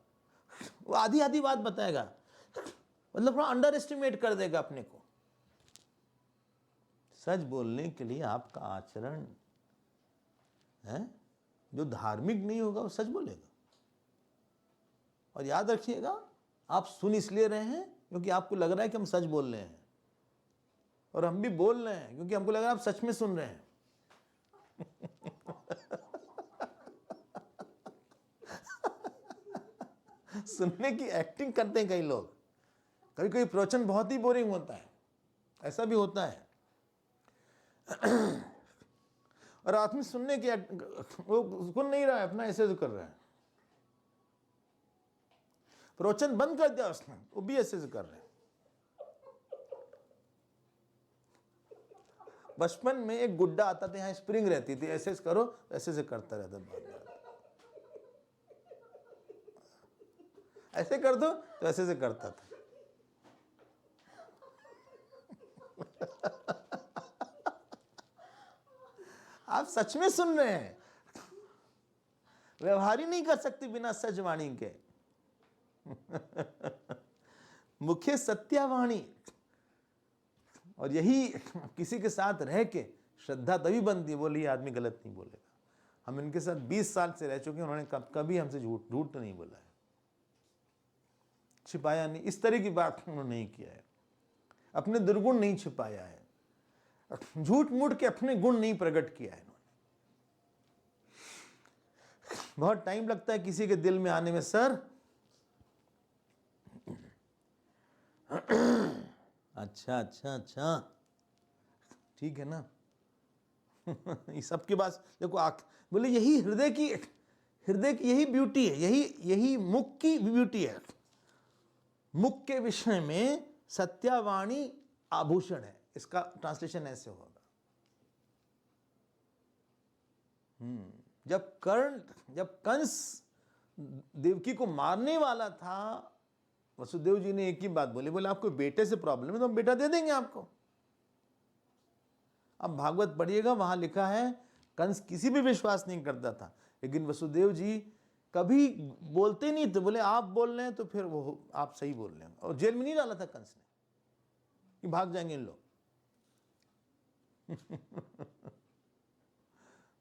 वो आधी आधी बात बताएगा, मतलब थोड़ा अंडर एस्टिमेट कर देगा अपने को। सच बोलने के लिए आपका आचरण है, जो धार्मिक नहीं होगा वो सच बोलेगा। और याद रखिएगा, आप सुन इसलिए रहे हैं क्योंकि आपको लग रहा है कि हम सच बोल रहे हैं, और हम भी बोल रहे हैं क्योंकि हमको लग रहा है आप सच में सुन रहे हैं। सुनने की एक्टिंग करते हैं कई लोग। कभी कभी प्रवचन बहुत ही बोरिंग होता है, ऐसा भी होता है, और आदमी सुनने की वो सुन नहीं रहा है, अपना ऐसे कर रहा है। प्रवचन बंद कर दिया उसने, वो भी ऐसे कर रहे हैं। बचपन में एक गुड्डा आता था, यहाँ स्प्रिंग रहती थी, ऐसे करो, ऐसे से करता रहता था, ऐसे कर दो तो ऐसे से करता था। आप सच में सुन रहे हैं, व्यवहार ही नहीं कर सकते बिना सच वाणी के। मुखे सत्यावाणी, और यही किसी के साथ रह के श्रद्धा तभी बनती है। बोली आदमी गलत नहीं बोलेगा। हम इनके साथ 20 साल से रह चुके हैं, उन्होंने कभी हमसे झूठ तो नहीं बोला है, छिपाया नहीं, इस तरह की बात उन्होंने नहीं किया है, अपने दुर्गुण नहीं छिपाया है, झूठ मूठ के अपने गुण नहीं प्रकट किया है इन्होंने। बहुत टाइम लगता है किसी के दिल में आने में, सर अच्छा अच्छा अच्छा ठीक है ना। ये सबके पास देखो बोले यही हृदय की यही ब्यूटी है, यही मुख की ब्यूटी है। मुख के विषय में सत्यावाणी आभूषण है, इसका ट्रांसलेशन ऐसे होगा। जब कंस देवकी को मारने वाला था, वसुदेव जी ने एक ही बात बोली, बोले आपको बेटे से प्रॉब्लम है तो हम बेटा दे देंगे आपको। अब भागवत पढ़िएगा, वहां लिखा है कंस किसी भी विश्वास नहीं करता था, लेकिन वसुदेव जी कभी बोलते नहीं थे, बोले आप बोल रहे हैं तो फिर वो आप सही बोल रहे हैं। और जेल में नहीं डाला था कंस ने कि भाग जाएंगे इन लोग।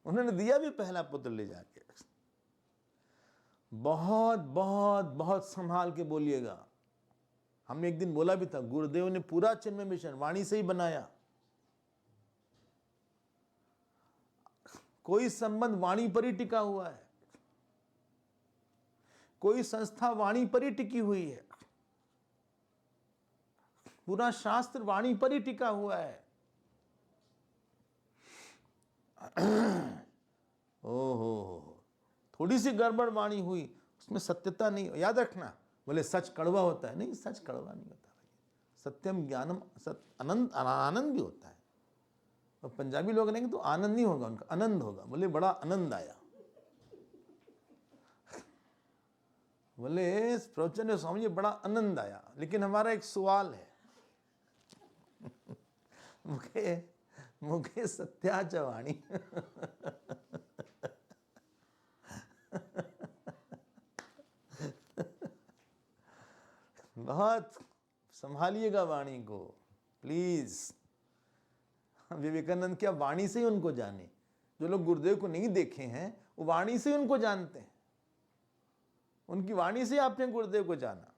उन्होंने दिया भी पहला पुत्र ले जाके। बहुत बहुत बहुत संभाल के बोलिएगा। हमने एक दिन बोला भी था, गुरुदेव ने पूरा चिन्मय मिशन वाणी से ही बनाया। कोई संबंध वाणी पर ही टिका हुआ है, कोई संस्था वाणी पर ही टिकी हुई है, पूरा शास्त्र वाणी पर ही टिका हुआ है। ओहो, थोड़ी सी गड़बड़ वाणी हुई, उसमें सत्यता नहीं। याद रखना, बोले सच कड़वा होता है, नहीं सच कड़वा नहीं होता भाई, सत्यम ज्ञानम आनंद आनंद भी होता है। और पंजाबी लोग रहेंगे तो आनंद नहीं होगा, उनका आनंद होगा। बोले बड़ा आनंद आया, बोले इस प्रवचन में स्वामी जी बड़ा आनंद आया। लेकिन हमारा एक सवाल है, मुखे सत्याच वाणी। बहुत संभालिएगा वाणी को प्लीज। विवेकानंद क्या वाणी से ही उनको जाने, जो लोग गुरुदेव को नहीं देखे हैं वो वाणी से ही उनको जानते हैं। उनकी वाणी से आपने गुरुदेव को जाना,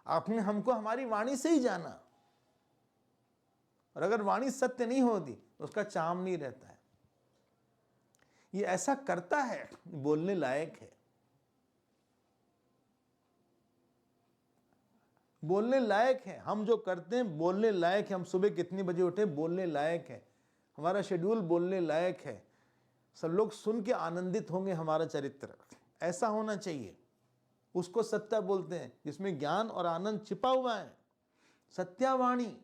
आपने हमको हमारी वाणी से ही जाना। और अगर वाणी सत्य नहीं होती तो उसका चाम नहीं रहता है। ये ऐसा करता है, बोलने लायक है। बोलने लायक है। हम जो करते हैं बोलने लायक है। हम सुबह कितनी बजे उठे, बोलने लायक है। हमारा शेड्यूल बोलने लायक है। सब लोग सुन के आनंदित होंगे। हमारा चरित्र ऐसा होना चाहिए। उसको सत्य बोलते हैं, जिसमें ज्ञान और आनंद छिपा हुआ है। सत्यावाणी।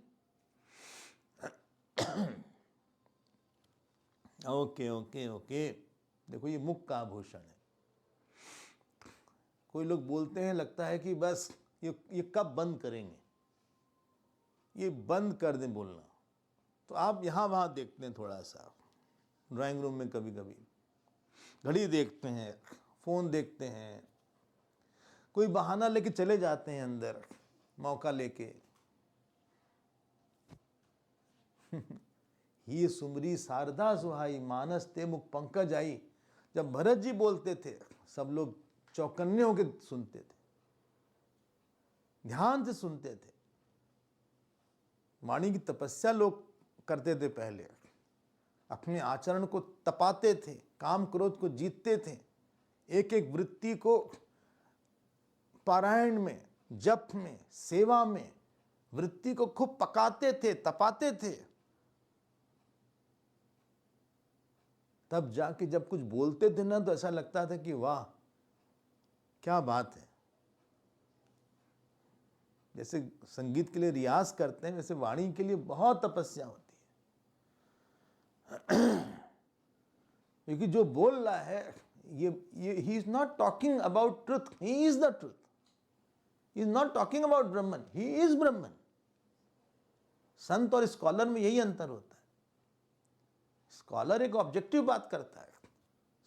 Okay okay okay. देखो, ये मुख का आभूषण है। कोई लोग बोलते हैं, लगता है कि बस ये कब बंद करेंगे, ये बंद कर दें बोलना। तो आप यहाँ वहाँ देखते हैं, थोड़ा सा ड्राइंग रूम में कभी कभी घड़ी देखते हैं, फ़ोन देखते हैं, कोई बहाना लेके चले जाते हैं अंदर, मौका लेके। ही सुमरी शारदा सुहाई, मानस ते मुख पंकज आई। जब भरत जी बोलते थे, सब लोग चौकन्ने होकर सुनते थे, ध्यान से सुनते थे। वाणी की तपस्या लोग करते थे पहले, अपने आचरण को तपाते थे, काम क्रोध को जीतते थे, एक एक वृत्ति को पारायण में, जप में, सेवा में वृत्ति को खूब पकाते थे, तपाते थे। तब जाके जब कुछ बोलते थे ना, तो ऐसा लगता था कि वाह क्या बात है। जैसे संगीत के लिए रियाज करते हैं, वैसे वाणी के लिए बहुत तपस्या होती है। क्योंकि जो बोल रहा है, ये he is not talking about truth, he is the truth. He is not talking about Brahman, he is Brahman. संत और स्कॉलर में यही अंतर होता है। स्कॉलर एक ऑब्जेक्टिव बात करता है,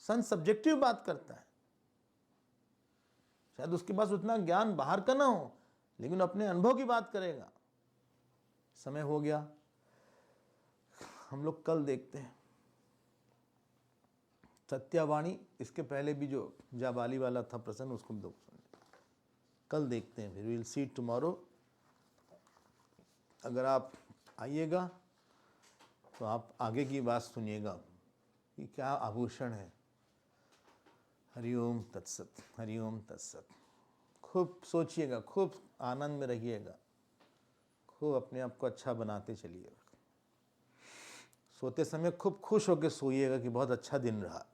संत सब्जेक्टिव बात करता है। शायद उसके पास उतना ज्ञान बाहर का ना हो, लेकिन अपने अनुभव की बात करेगा। समय हो गया, हम लोग कल देखते हैं सत्यावाणी। इसके पहले भी जो जाबाली वाला था प्रसंग, उसको भी सुन कल देखते हैं। फिर विल सी टुमारो। अगर आप आइएगा तो आप आगे की बात सुनिएगा कि क्या आभूषण है। हरिओम तत्सत, हरिओम तत्सत। खूब सोचिएगा, खूब आनंद में रहिएगा, खूब अपने आप को अच्छा बनाते चलिएगा। सोते समय खूब खुश होकर सोइएगा कि बहुत अच्छा दिन रहा।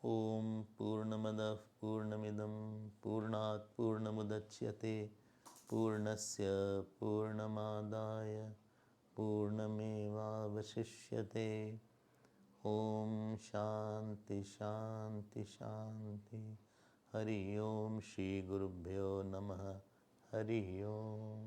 ओम पूर्णमदः पूर्णमिदं पूर्णात् पूर्णमुदच्यते पूर्णस्य पूर्णमादाय पूर्णमेवावशिष्यते। ओम शांति शांति शांति। हरि ओम। श्री गुरुभ्यो नमः। हरि ओम।